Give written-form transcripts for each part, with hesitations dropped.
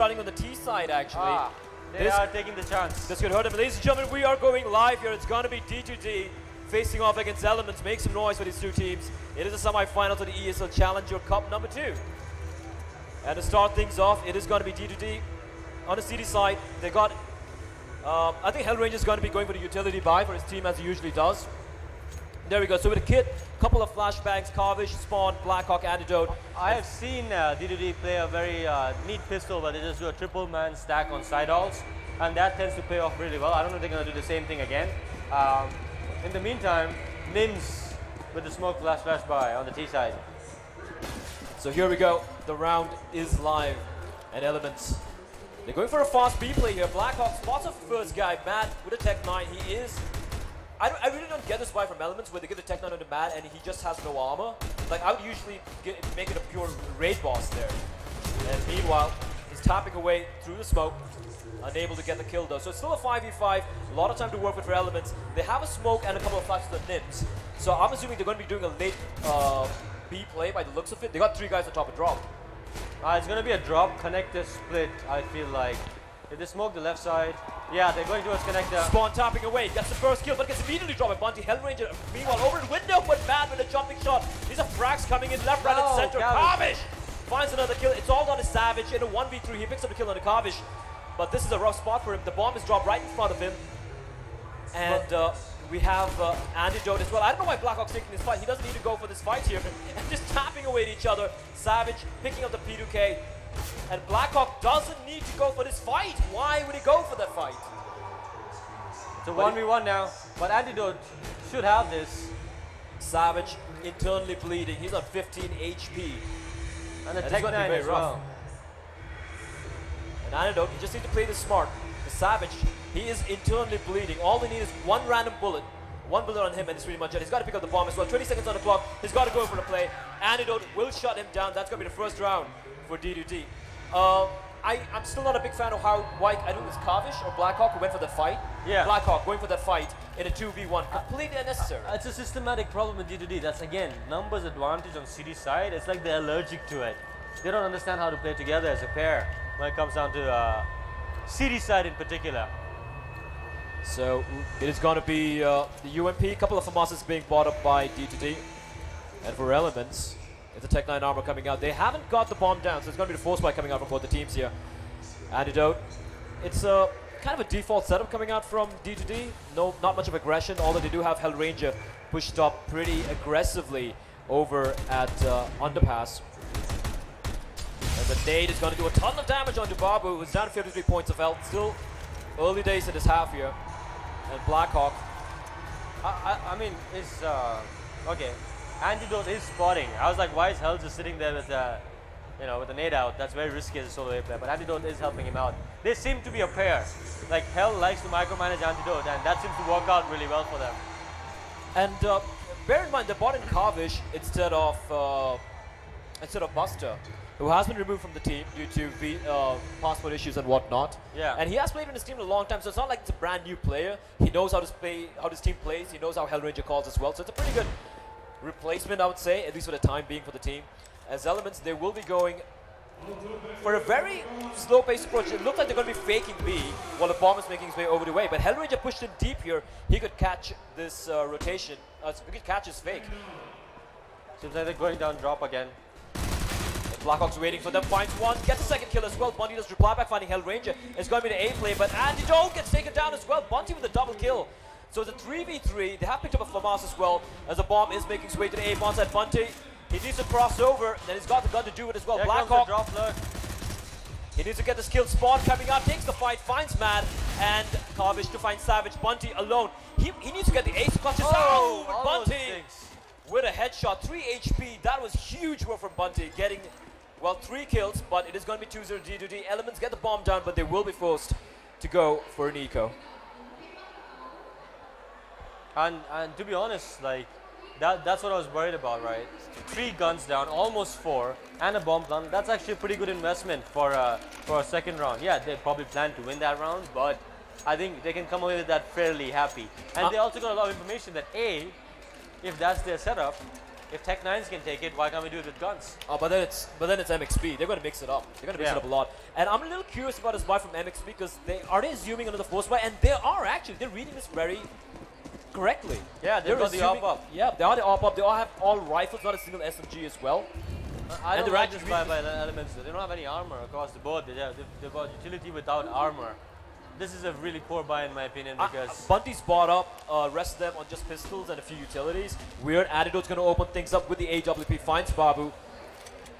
Running on the T side, actually. They are taking the chance. This could hurt him. Ladies and gentlemen, we are going live here. It's going to be D2D facing off against Elements. Make some noise for these two teams. It is a semi-final to the ESL Challenger Cup number 2. And to start things off, it is going to be D2D. On the CD side, they got, I think Hellranger is going to be going for the utility buy for his team as he usually does. There we go. So with a kit, couple of flashbangs, Carvish, Spawn, Blackhawk, Antidote. I have seen D2D play a very neat pistol where they just do a triple man stack on side alts, and that tends to pay off really well. I don't know if they're going to do the same thing again. In the meantime, Nims with the smoke flash by on the T side. So here we go. The round is live, and Elements. They're going for a fast B play here. Blackhawk spots a first guy, Matt, with a Tech 9. He is. I really don't get this buy from Elements where they give the Tech 9 to Matt and he just has no armor. Like, I would usually make it a pure raid boss there. And meanwhile, he's tapping away through the smoke, unable to get the kill though. So it's still a 5v5, a lot of time to work with for Elements. They have a smoke and a couple of flashes of Nims. So I'm assuming they're going to be doing a late B play by the looks of it. They got 3 guys on top of drop. It's going to be a drop connector split, I feel like. If they smoke the left side, yeah, they're going towards connector. Spawn tapping away, gets the first kill, but gets immediately dropped by Bunty. Hellranger, meanwhile, over the window, but Mad with a jumping shot. These are frags coming in left, right, and center. Carvish finds another kill. It's all down to Savage in a 1v3. He picks up the kill on the Carvish, but this is a rough spot for him. The bomb is dropped right in front of him. And we have Antidote as well. I don't know why Blackhawk's taking this fight. He doesn't need to go for this fight here. And just tapping away at each other. Savage picking up the P2K. And Blackhawk doesn't need to go for this fight. Why would he go for that fight? It's a 1v1 now, but Antidote should have this. Savage internally bleeding. He's on 15 HP. And a Tech 9 as well. And Antidote, he just needs to play this smart. The Savage, he is internally bleeding. All they need is one random bullet. One bullet on him and it's pretty much it. He's got to pick up the bomb as well. 20 seconds on the clock. He's got to go for the play. Antidote will shut him down. That's going to be the first round for D2D. I'm still not a big fan of how White, I think it was Carvish or Blackhawk who went for that fight. Yeah. Blackhawk going for that fight in a 2v1. Completely unnecessary. It's a systematic problem with D2D. That's again, numbers advantage on CD side. It's like they're allergic to it. They don't understand how to play together as a pair when it comes down to CD side in particular. So it is going to be the UMP. A couple of FAMASas being bought up by D2D. And for Elements, it's a Tech 9 armor coming out. They haven't got the bomb down, so it's going to be the force spike coming out from both the teams here. Antidote. It's kind of a default setup coming out from D2D. No, not much of aggression, although they do have Hellranger pushed up pretty aggressively over at Underpass. And the nade is going to do a ton of damage onto Babu, who's down to 53 points of health. Still early days in this half here. And Blackhawk. I mean, it's okay. Antidote is spotting. I was like, why is Hell just sitting there with with a nade out? That's very risky as a solo A player, but Antidote is helping him out. They seem to be a pair. Like, Hell likes to micromanage Antidote, and that seems to work out really well for them. And bear in mind, they bought in Carvish instead of Buster, who has been removed from the team due to passport issues and whatnot. Yeah. And he has played in his team a long time, so it's not like it's a brand new player. He knows how to play, how his team plays. He knows how Hellranger calls as well. So it's a pretty good replacement, I would say, at least for the time being for the team. As Elements, they will be going for a very slow-paced approach. It looks like they're going to be faking B while the bomb is making his way over the way. But Hellranger pushed in deep here. He could catch this rotation. He could catch his fake. Seems like they're going down drop again. Blackhawk's waiting for them, finds one, gets a second kill as well. Bunty does reply back, finding Hellranger. It's going to be the A play, but Antidote gets taken down as well. Bunty with a double kill. So it's a 3v3. They have picked up a FAMAS as well, as the bomb is making its way to the A bombs at Bunty. He needs to cross over, then he's got the gun to do it as well. There Blackhawk, drop lurk. He needs to get the skill. Spawn coming out, takes the fight, finds Mad, and Carvish to find Savage. Bunty alone. He needs to get the ace, clutches out. Bunty with a headshot, 3 HP. That was huge work from Bunty, getting, well, 3 kills, but it is going to be 2-0 D2D. Elements get the bomb down, but they will be forced to go for an eco. And to be honest, like, that's what I was worried about, right? 3 guns down, almost 4, and a bomb down. That's actually a pretty good investment for a second round. Yeah, they probably plan to win that round, but I think they can come away with that fairly happy. And they also got a lot of information that A, if that's their setup, if Tech9s can take it, why can't we do it with guns? But then it's MXP. They're going to mix it up. They're going to mix it up a lot. And I'm a little curious about this buy from MXP because are they assuming another force buy? And they are actually. They're reading this very correctly. Yeah, they've got the op up. Yeah, they are the op up. They all have all rifles, not a single SMG as well. I don't like this buy by the Elements. They don't have any armor across the board. They've got utility without armor. This is a really poor buy in my opinion because Bunty's bought up, rest of them on just pistols and a few utilities. Weird Antidote's going to open things up with the AWP, finds Babu.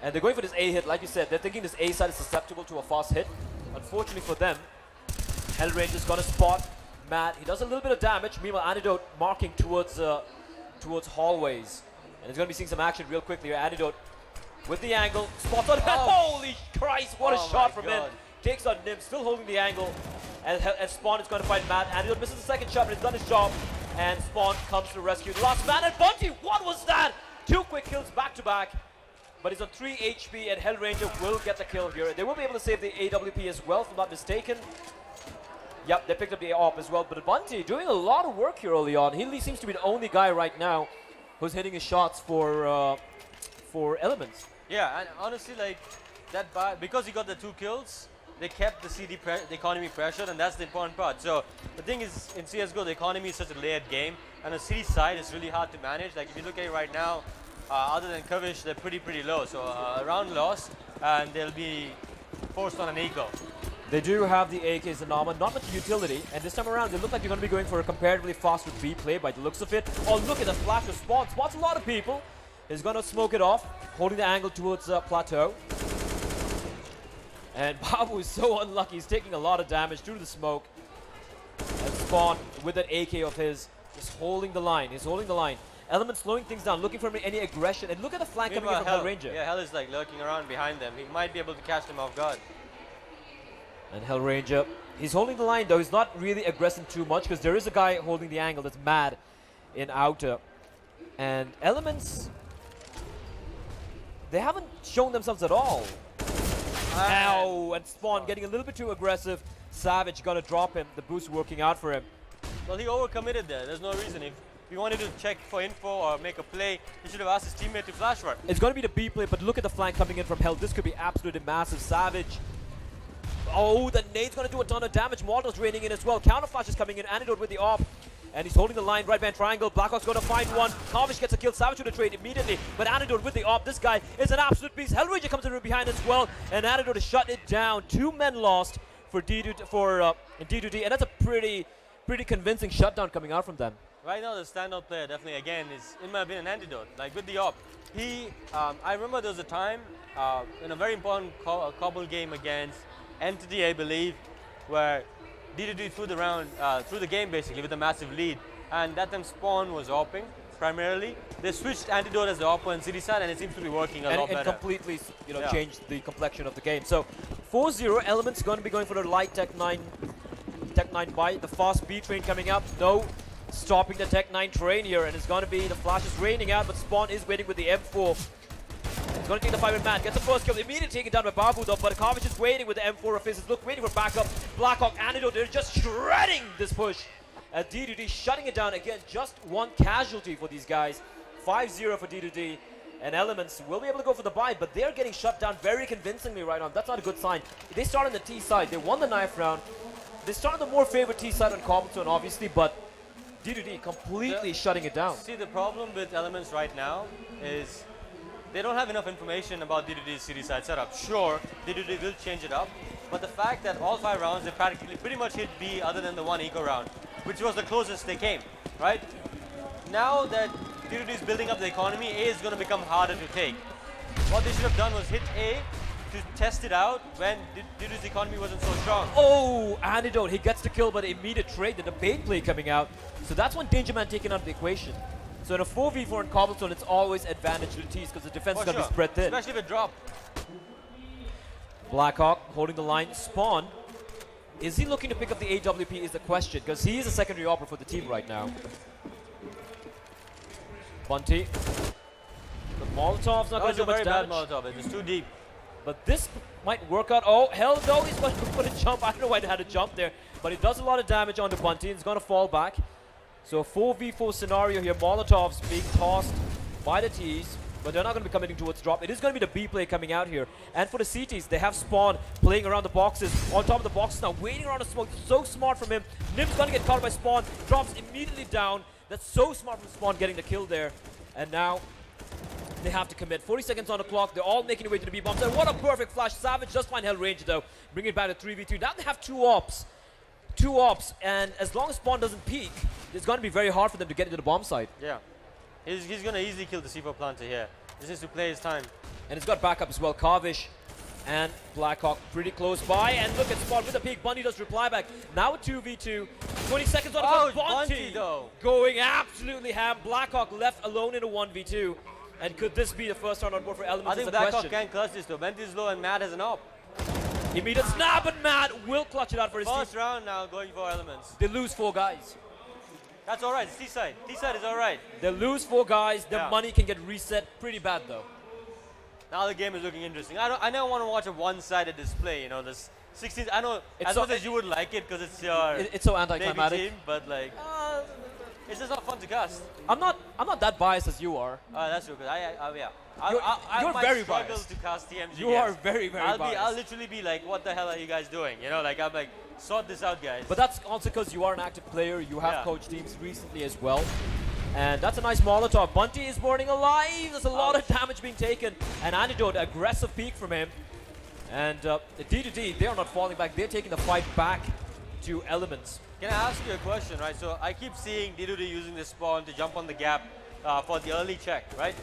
And they're going for this A hit, like you said. They're thinking this A side is susceptible to a fast hit. Unfortunately for them, Hellranger's going to spot Matt. He does a little bit of damage. Meanwhile, Antidote marking towards hallways. And he's going to be seeing some action real quickly here. Antidote with the angle, spots on Holy Christ, what a shot from him. Takes on Nim, still holding the angle. And Spawn is going to fight Matt. Antidote misses the second shot, but he's done his job. And Spawn comes to rescue the last man. And Bunty, what was that? 2 quick kills back to back. But he's on 3 HP, and Hellranger will get the kill here. They will be able to save the AWP as well, if I'm not mistaken. Yep, they picked up the AWP as well. But Bunty doing a lot of work here early on. He seems to be the only guy right now who's hitting his shots for Elements. Yeah, and honestly, like that buy, because he got the 2 kills, they kept the economy pressured, and that's the important part. So the thing is, in CSGO, the economy is such a layered game, and the city side is really hard to manage. Like if you look at it right now, other than Kavish, they're pretty low. So a round loss, and they'll be forced on an eco. They do have the AKs and armor, not much utility, and this time around they look like they're going to be going for a comparatively faster B play by the looks of it. Oh, look at the flash of Spawn. Spots a lot of people. He's going to smoke it off, holding the angle towards Plateau. And Babu is so unlucky. He's taking a lot of damage through the smoke. And Spawn, with that AK of his, just holding the line. He's holding the line. Element slowing things down, looking for any aggression. And look at the flank coming in from Hellranger. Yeah, Hell is like lurking around behind them. He might be able to catch them off guard. And Hellranger, he's holding the line though. He's not really aggressing too much because there is a guy holding the angle that's mad in outer. And Elements, they haven't shown themselves at all. Ow, and Spawn getting a little bit too aggressive. Savage gonna drop him. The boost working out for him. Well, he overcommitted there. There's no reason. If he wanted to check for info or make a play, he should have asked his teammate to flash for it. It's gonna be the B play, but look at the flank coming in from Hell. This could be absolutely massive. Savage. Oh, the nade's gonna do a ton of damage. Mortal's raining in as well. Counter flash is coming in. Antidote with the AWP. And he's holding the line, right band triangle. Blackhawk's going to find one. Kavish gets a kill. Savage with a trade immediately. But Antidote with the AWP. This guy is an absolute beast. Hellranger comes in behind as well. And Antidote has shut it down. 2 men lost for D2D. And that's a pretty convincing shutdown coming out from them. Right now, the standout player definitely, again, is, in my opinion, Antidote. Like with the AWP. I remember there was a time in a very important Cobble game against Entity, I believe, where D2D through the game basically with a massive lead, and that time Spawn was AWPing primarily. They switched Antidote as the AWPer in city side, and it seems to be working a lot better. And completely, changed the complexion of the game. So 4-0, Element's going to be going for the light Tech9 buy. The fast B train coming up. No stopping the Tech9 train here, and it's going to be the flashes raining out, but Spawn is waiting with the M4. He's going to take the fight with Matt, gets the first kill, immediately taken down by Babu though, but Kavish is waiting with the M4 of his. Look, waiting for backup. Blackhawk, Antidote, they're just shredding this push. D2D shutting it down again, just 1 casualty for these guys. 5-0 for D2D, and Elements will be able to go for the buy, but they're getting shut down very convincingly right on. That's not a good sign. They start on the T side, they won the knife round. They start on the more favored T side on Cobblestone obviously, but D2D completely shutting it down. See, the problem with Elements right now is they don't have enough information about D2D's city side setup. Sure, D2D will change it up, but the fact that all 5 rounds they practically pretty much hit B other than the 1 eco round, which was the closest they came, right? Now that D2D is building up the economy, A is going to become harder to take. What they should have done was hit A to test it out when D2D's economy wasn't so strong. Oh, Antidote, he gets the kill, but immediate trade, the bait play coming out. So that's one Danger Man taken out of the equation. So in a 4v4 in Cobblestone, it's always advantage to the T's because the defense is going to be spread thin. Especially with drop. Blackhawk holding the line. Spawn, is he looking to pick up the AWP is the question, because he is a secondary opera for the team right now. Bunty. The Molotov's not going to do much damage. Bad Molotov, it's too deep. But this might work out. Oh, hell no, he's going to put a jump. I don't know why they had to jump there, but it does a lot of damage on the Bunty. It's going to fall back. So a 4v4 scenario here. Molotovs being tossed by the T's, but they're not going to be committing towards drop. It is going to be the B play coming out here. And for the CTs, they have Spawn playing around the boxes, on top of the boxes now, waiting around the smoke. So smart from him. Nim's going to get caught by Spawn, drops immediately down. That's so smart from Spawn getting the kill there. And now they have to commit. 40 seconds on the clock. They're all making their way to the B bombs. And what a perfect flash. Savage just find Hell Ranger though. Bring it back to 3v2. Now they have two ops. And as long as Spawn doesn't peek, it's going to be very hard for them to get into the bomb site. Yeah. He's going to easily kill the C4 planter here. Just needs to play his time. And it's got backup as well. Karvish and Blackhawk pretty close by. And look at Spawn with a peek. Bunty does reply back. Now a 2v2. 20 seconds on the clock. Bunty though. Going absolutely ham. Blackhawk left alone in a 1v2. And could this be the first round on board for Elements? I think Blackhawk can clutch this though. Bunty is low and Matt has an op. Immediate snap, and Matt will clutch it out for his First team. round now going for Elements. They lose 4 guys. That's alright, it's T-side. T-side is alright. They lose 4 guys. The money can get reset pretty bad though. Now the game is looking interesting. I never want to watch a one-sided display, you know, this 16. I know It's as so- much as you would like it because it's your It's so baby anticlimactic. team, but like it's just not fun to cast. I'm not that biased as you are. That's true. Because You're might very struggle biased. to cast TMG. You games. are very biased. I'll literally be like, what the hell are you guys doing? You know, like I'm like, sort this out, guys. But that's also because you are an active player. You have Yeah. coached teams recently as well. And that's a nice Molotov. Bunty is burning alive. There's a lot of damage being taken. An Antidote, aggressive peek from him. And D2D, they are not falling back. They're taking the fight back to Elements. Can I ask you a question, right? So I keep seeing D2D using this spawn to jump on the gap for the early check, right?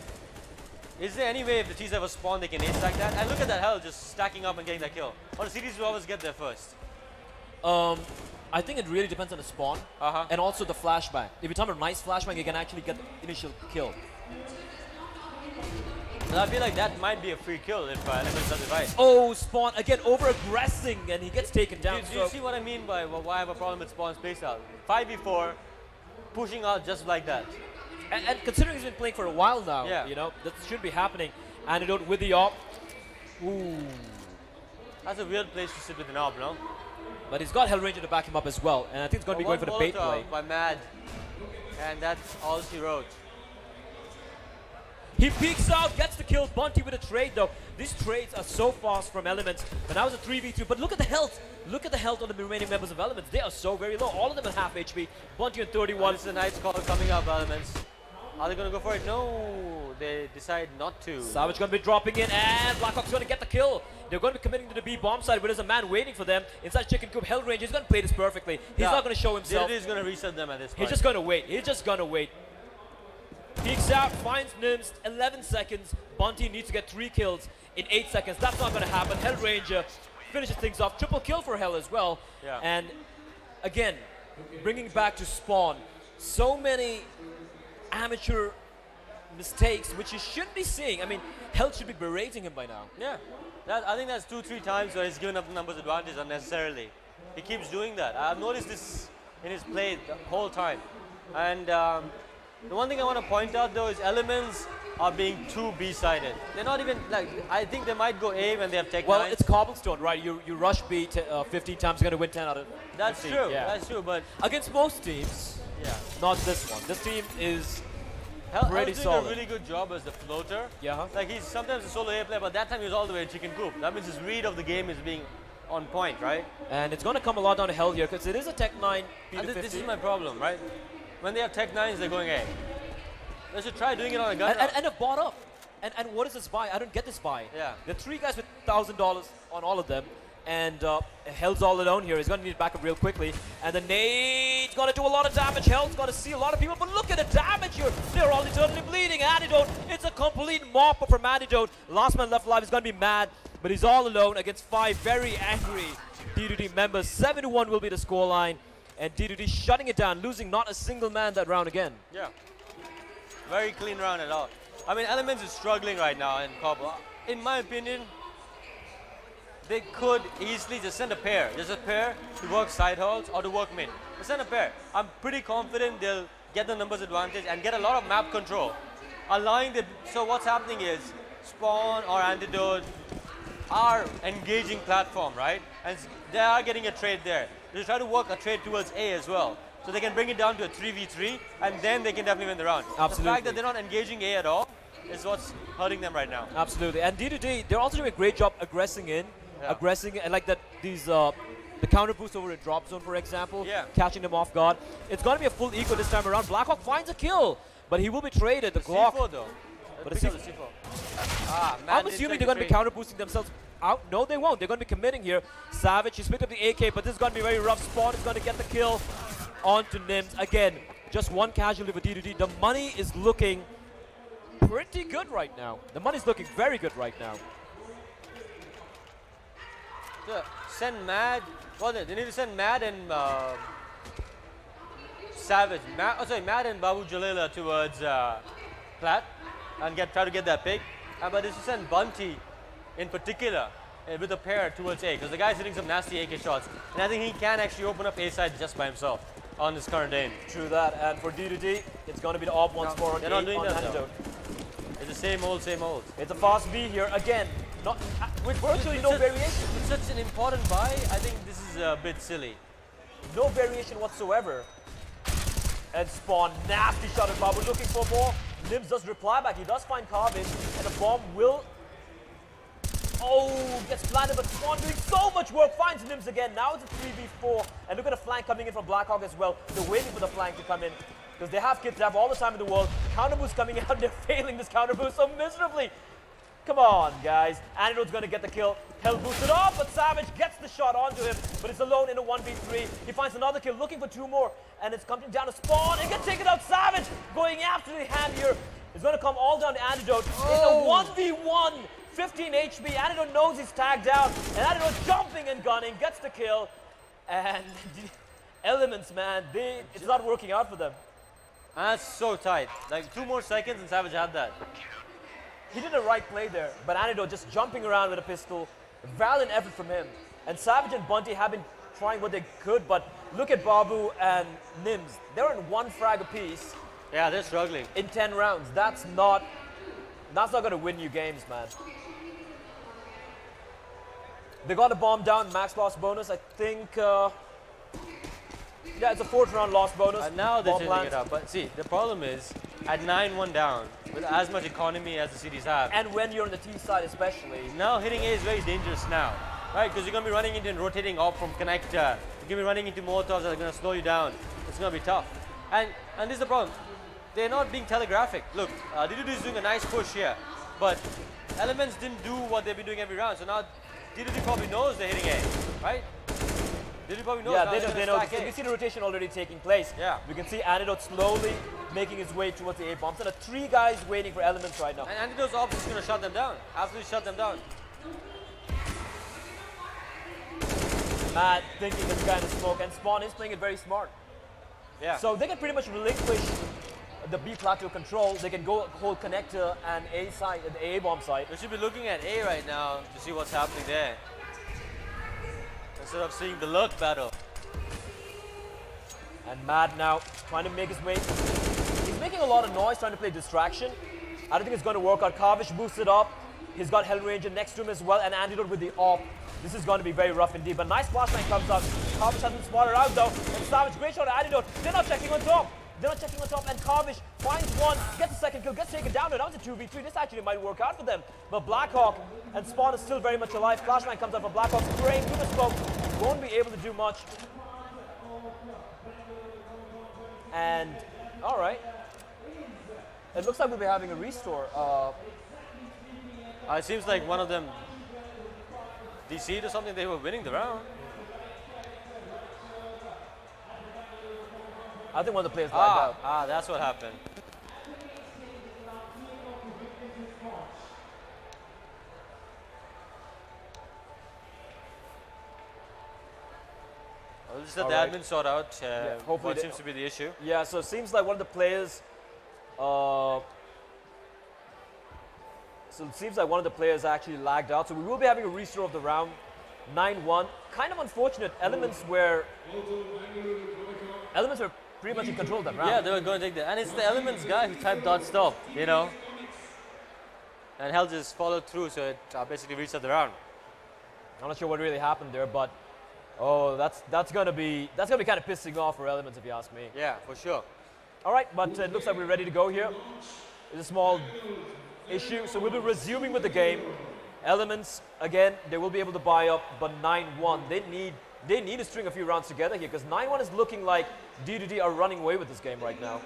Is there any way if the T's have a spawn they can ace stack that? And look at that hell just stacking up and getting that kill. Or the CTs will always get there first. I think it really depends on the spawn and also the flashbang. If you time a nice flashbang, you can actually get the initial kill. And I feel like that might be a free kill if Elements does it right. Oh, Spawn again over-aggressing, and he gets taken down. Do you see what I mean by why I have a problem with Spawn space out? 5v4, pushing out just like that. And considering he's been playing for a while now, you know, that should be happening. Antidote with the op. Ooh. That's a weird place to sit with an op, no? But he's got Hellranger to back him up as well. And I think he's going to be going for the bait play. By Mad. And that's all she wrote. He peeks out, gets the kill. Bunty with a trade though. These trades are so fast from Elements. But now it's a 3v2. But look at the health. Look at the health on the remaining members of Elements. They are so very low. All of them at half HP. Bunty on 31. This is a nice call coming up, Elements. Are they going to go for it? No, they decide not to. Savage going to be dropping in, and Blackhawk's going to get the kill. They're going to be committing to the B bomb side, but there's a man waiting for them inside Chicken Coop. Hellranger is going to play this perfectly. He's not going to show himself. He's going to reset them at this point. He's just going to wait. He's just going to wait. Peeks out, finds Nims, 11 seconds. Bunty needs to get 3 kills in 8 seconds. That's not going to happen. Hellranger finishes things off. Triple kill for Hell as well. Yeah. And again, bringing back to Spawn, so many amateur mistakes which you shouldn't be seeing. I mean, Hell should be berating him by now. Yeah, I think that's 2-3 times where he's given up the numbers advantage unnecessarily. He keeps doing that. I've noticed this in his play the whole time. And the one thing I want to point out though is Elements are being too B-sided. They're not even, like, I think they might go A when they have Tech Well, 9. it's Cobblestone, right? You rush B 15 times, you're going to win 10 out of 15. That's true, that's true, but against most teams, not this one. This team is pretty Hell's doing solid. a really good job as the floater. Yeah. Like he's sometimes a solo A player, but that time he was all the way in Chicken Coop. That means his read of the game is being on point, right? And it's going to come a lot down to Hell here because it is a Tech 9 B And to 50. this is my problem, right? When they have Tech 9s, they're going A. They should try doing it on a gun round. And have bought up. And what is this buy? I don't get this buy. Yeah. There are 3 guys with $1,000 on all of them. And Hell's all alone here. He's going to need backup real quickly. And the nade's going to do a lot of damage. Hell's going to see a lot of people. But look at the damage here. They're all eternally bleeding. Antidote. It's a complete mop from Antidote. Last man left alive is going to be Mad. But he's all alone against 5 very angry D2D members. 7-1 will be the scoreline. And D2D shutting it down, losing not a single man that round again. Yeah. Very clean round at all. I mean, Elements is struggling right now in Cobble. In my opinion, they could easily just send a pair. Just a pair to work side halls or to work mid. Just send a pair. I'm pretty confident they'll get the numbers advantage and get a lot of map control. Allowing the, so what's happening is Spawn or Antidote are engaging platform, right? And they are getting a trade there. They try to work a trade towards A as well. so they can bring it down to a 3v3, and then they can definitely win the round. Absolutely. The fact that they're not engaging A at all is what's hurting them right now. Absolutely. And D2D, they're also doing a great job aggressing in, Yeah. and like that the counter boost over in drop zone, for example, Yeah. catching them off guard. It's going to be a full eco this time around. Blackhawk finds a kill, but he will be traded. The clock. C4 though. But Pick a up the C4. Ah, man, I'm assuming they're going to be counter boosting themselves out. No, they won't. They're going to be committing here. Savage, he's picked up the AK, but this is going to be very rough. Spawn is going to get the kill onto Nims. Again, just one casualty for D2D. The money is looking pretty good right now. The money's looking very good right now. So, send Mad. Well, they need to send Mad and Savage. Mad and Babu Jalila towards Plat and try to get that pick. But they should send Bunty in particular with a pair towards A, because the guy's hitting some nasty AK shots. And I think he can actually open up A side just by himself on his current aim. True that. And for D2D, it's going to be the off once more on they're not doing that, Antidote. It's the same old, same old. It's a fast B here again. Not with virtually no variation. With such an important buy, I think this is a bit silly. No variation whatsoever. And Spawn, nasty shot at Babu, looking for more. Nims does reply back. He does find Carvin, and the bomb will. Oh, gets planted, but Spawn doing so much work. Finds Nims again. Now it's a 3v4. And look at the flank coming in from Blackhawk as well. They're waiting for the flank to come in, because they have kids, they have all the time in the world. Counter boost coming out, they're failing this counter boost so miserably. Come on, guys. Antidote's going to get the kill. Hell boosted off, but Savage gets the shot onto him, but he's alone in a 1v3. He finds another kill, looking for two more, and it's coming down to Spawn and gets taken out. Savage going absolutely ham here. It's going to come all down to Antidote. Oh. In a 1v1, 15 HP. Antidote knows he's tagged out, and Antidote jumping and gunning, gets the kill. And Elements, man, it's not working out for them. And that's so tight. Like 2 more seconds and Savage had that. He did a right play there, but Antidote just jumping around with a pistol. Valiant effort from him. And Savage and Bunty have been trying what they could, but look at Babu and Nims. They're in 1 frag apiece Yeah, they're struggling. in 10 rounds. That's not going to win you games, man. They got a bomb down, max loss bonus. I think, yeah, it's a 4th round loss bonus. And now they're Bomb changing lands. it up. But see, the problem is, at 9-1 down, with as much economy as the cities have, And when you're on the T side especially. now hitting A is very dangerous now. Right? Because you're going to be running into and rotating off from connector. You're going to be running into Molotovs that are going to slow you down. It's going to be tough. And this is the problem. They're not being telegraphic. Look, D2D is doing a nice push here. But Elements didn't do what they've been doing every round. So now D2D probably knows they're hitting A. Right? D2D probably knows. Yeah, now they they're know. They gonna know. stack A. We see the rotation already taking place. Yeah. We can see Antidote slowly making his way towards the A bombs. And 3 guys waiting for Elements right now. And Antidote's ops is going to shut them down. Absolutely shut them down. Matt thinking this kind of smoke, and Spawn is playing it very smart. Yeah. So they can pretty much relinquish the B plateau control. They can go hold connector and A side, the A bomb side. We should be looking at A right now to see what's happening there. Instead of seeing the lurk battle. And Matt now trying to make his way. He's making a lot of noise trying to play distraction. I don't think it's going to work out. Kavish boosted up. He's got Hellranger next to him as well, and Antidote with the op. This is going to be very rough indeed, but nice flashbang comes up. Kavish hasn't spotted out though, and Savage, great shot at Antidote. They're not checking on top. They're not checking on top, and Kavish finds one, gets a second kill, gets taken down. Now it's a 2v3. This actually might work out for them. But Blackhawk and Spawn is still very much alive. Flashbang comes up for Blackhawk, spraying through the smoke. Won't be able to do much. And, all right. It looks like we'll be having a restore. It seems like one of them DC'd or something. They were winning the round. I think one of the players lagged out. That's what happened. Well, just let the Alright. admin sort out hopefully what they- seems to be the issue. Yeah, so it seems like one of the players. So it seems like one of the players actually lagged out. So we will be having a restore of the round, 9-1. Kind of unfortunate. Elements were pretty much in control of that round. Yeah, they were going to take that. And it's the Elements guy who typed dot stop, you know. And Hell just followed through, so it basically reset the round. I'm not sure what really happened there, but Oh, that's gonna be kind of pissing off for Elements, if you ask me. Yeah, for sure. All right, but it looks like we're ready to go here. There's a small issue, so we'll be resuming with the game. Elements, again, they will be able to buy up, but 9-1. They need to string a few rounds together here, because 9-1 is looking like D2D are running away with this game right now.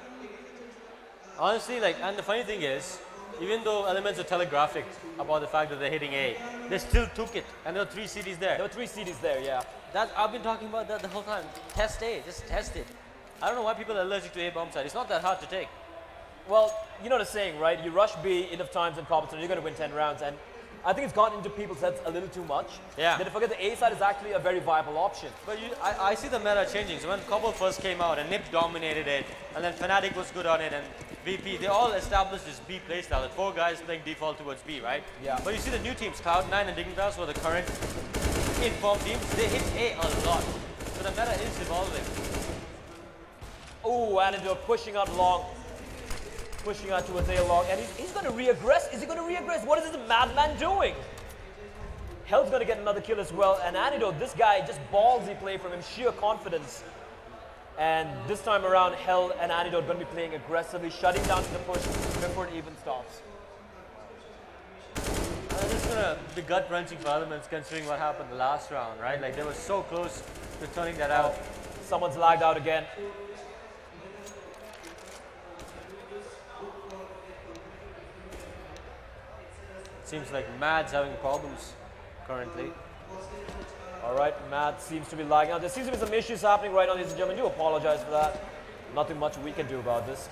Honestly, like, and the funny thing is, even though Elements are telegraphic about the fact that they're hitting A, they still took it, and there were 3 CDs there. There were 3 CDs there, yeah. I've been talking about that the whole time. Test A, just test it. I don't know why people are allergic to A bomb side. It's not that hard to take. Well, you know the saying, right? You rush B enough times in competition, you're going to win 10 rounds. And I think it's gotten into people's heads a little too much. Yeah. They forget the A side is actually a very viable option. But I see the meta changing. So when Cobble first came out and Nip dominated it, and then Fnatic was good on it, and VP, they all established this B playstyle. And 4 guys playing default towards B, right? Yeah. But you see the new teams, Cloud9 and Dignitas, who are the current informed teams, they hit A a lot. So the meta is evolving. Oh, Antidote pushing out long. Pushing out towards A long. And he's going to re-aggress. Is he going to re-aggress? What is this madman doing? Hell's going to get another kill as well. And Antidote, this guy, just ballsy play from him, sheer confidence. And this time around, Hell and Antidote going to be playing aggressively, shutting down the push before it even stops. This is going to be gut-wrenching for Elements considering what happened the last round, right? Like, they were so close to turning that out. Someone's lagged out again. Seems like Mad's having problems currently. All right, Matt seems to be lagging out. There seems to be some issues happening right now, ladies and gentlemen. I do apologize for that. Nothing much we can do about this.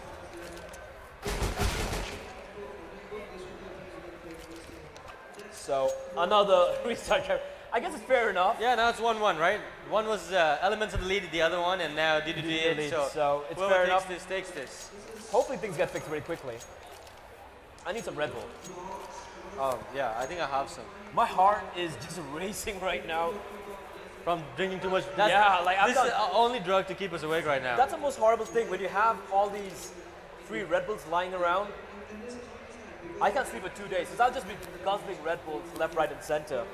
So, another restart. I guess it's fair enough. Yeah, now it's 1-1, right? One was Elements of the lead, the other one, and now D2D lead. So it's whoever fair takes enough. this takes this. Hopefully things get fixed very quickly. I need some Red Bull. Oh, yeah, I think I have some. My heart is just racing right now. From drinking too much. Yeah, like this is the only drug to keep us awake right now. That's the most horrible thing when you have all these free Red Bulls lying around. I can't sleep for 2 days because I'll just be guzzling Red Bulls left, right, and center.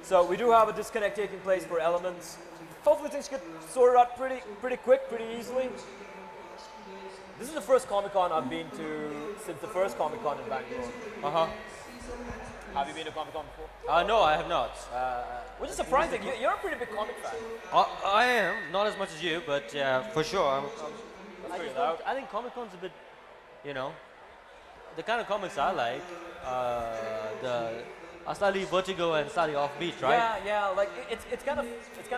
So we do have a disconnect taking place for Elements. Hopefully things get sorted out pretty quick, pretty easily. This is the first Comic-Con I've been to since the first Comic-Con in Bangalore. Uh-huh. Have you been to Comic-Con before? No, I have not. Which is surprising. You're a pretty big comic fan. I am, not as much as you, but for sure. I think Comic-Con's a bit, you know, the kind of comics I like, the slightly vertigo and slightly offbeat, right? Yeah, like it's kind of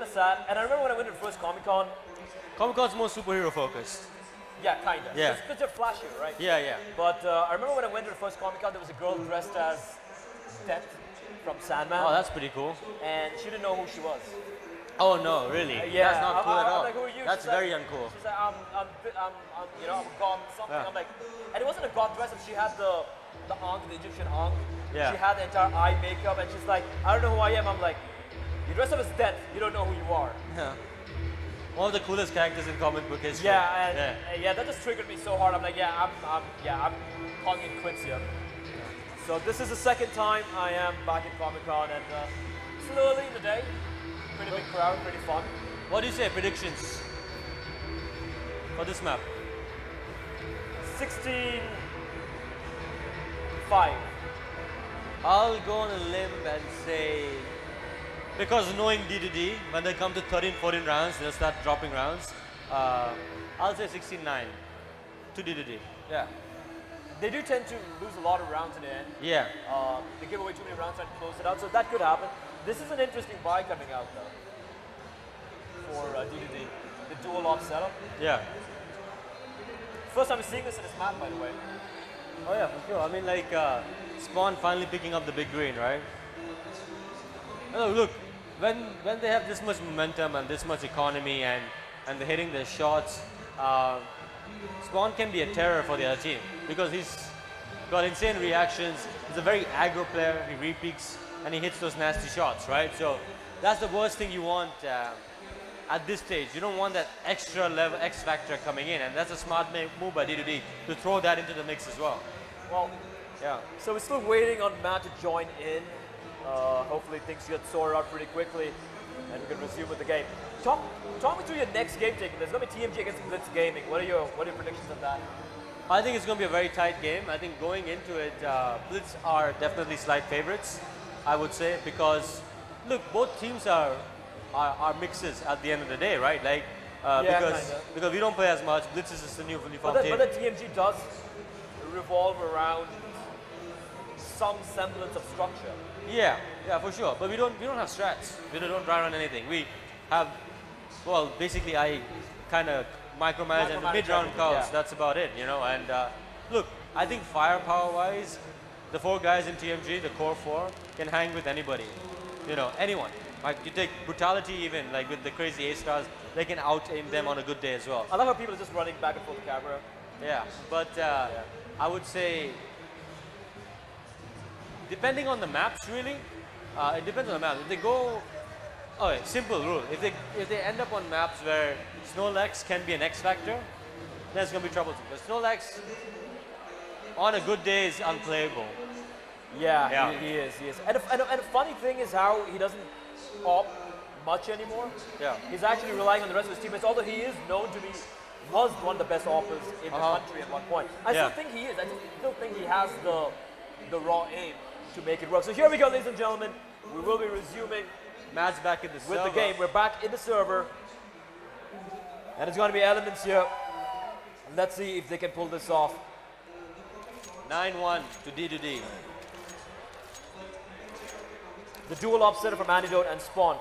sad. And I remember when I went to the first Comic-Con. Comic-Con's more superhero focused. Yeah, kind of. Yeah. Because they're flashier, right? Yeah. But I remember when I went to the first Comic-Con, there was a girl dressed as Death from Sandman. Oh, that's pretty cool. And she didn't know who she was. Oh no, really? Yeah. That's not cool at all. I'm like, who are you? That's She's very like, uncool. She's like, I'm a god something. Yeah. I'm like, and it wasn't a god dress. She had the Ankh, the Egyptian Ankh. Yeah. She had the entire eye makeup, and she's like, I don't know who I am. I'm like, you dress up as Death. You don't know who you are. Yeah. One of the coolest characters in comic book history. Yeah, and that just triggered me so hard. I'm like, I'm calling it quits here. So this is the second time I am back in Comic-Con, and it's early in the day. Pretty big crowd, pretty fun. What do you say, predictions for this map? 16-5. I'll go on a limb and say, because knowing D2D, when they come to 13, 14 rounds, they'll start dropping rounds. I'll say 16-9 to D2D. Yeah. They do tend to lose a lot of rounds in the end. Yeah. They give away too many rounds and close it out, so that could happen. This is an interesting buy coming out though for D2D, the dual op setup. Yeah. First time I'm seeing this in this map, by the way. Oh yeah, for sure. I mean, like Spawn finally picking up the big green, right? Oh, look, when they have this much momentum and this much economy and they're hitting their shots, Spawn can be a terror for the other team because he's got insane reactions. He's a very aggro player. He repeats and he hits those nasty shots, right? So that's the worst thing you want at this stage. You don't want that extra level X factor coming in, and that's a smart move by D2D to throw that into the mix as well. Well, yeah. So we're still waiting on Matt to join in. Hopefully things get sorted out pretty quickly and we can resume with the game. Talk me through your next game taking. There's going to be TMG against Blitz Gaming. What are your predictions on that? I think it's going to be a very tight game. I think going into it, Blitz are definitely slight favorites, I would say, because look, both teams are mixes at the end of the day, right? Like because we don't play as much. Blitz is just a newly formed team. But the TMG does revolve around some semblance of structure. Yeah, for sure. But we don't have strats. We don't try on anything. We have, well, basically I kind of micromanage and the mid-round calls. Yeah. That's about it, you know. And look, I think firepower-wise, the 4 guys in TMG, the core 4, can hang with anybody. You know, anyone. Like you take brutality, even like with the crazy A-stars, they can out-aim them on a good day as well. I love how people are just running back and forth the camera. Yeah, but I would say, depending on the maps, really, it depends on the map. If they go, okay, simple rule. If they end up on maps where Snorlax can be an X factor, then it's gonna be troublesome. But Snorlax, on a good day, is unplayable. Yeah. He is. And the funny thing is how he doesn't op much anymore. Yeah. He's actually relying on the rest of his teammates, although he is known to be, was one of the best oppers in the country at one point. I still think he is. I still think he has the raw aim to make it work. So here we go, ladies and gentlemen. We will be resuming Matt's back in the server. with the game. We're back in the server. And it's going to be Elements here. Let's see if they can pull this off. 9-1 to D2D. The dual upsetter from Antidote and Spawn.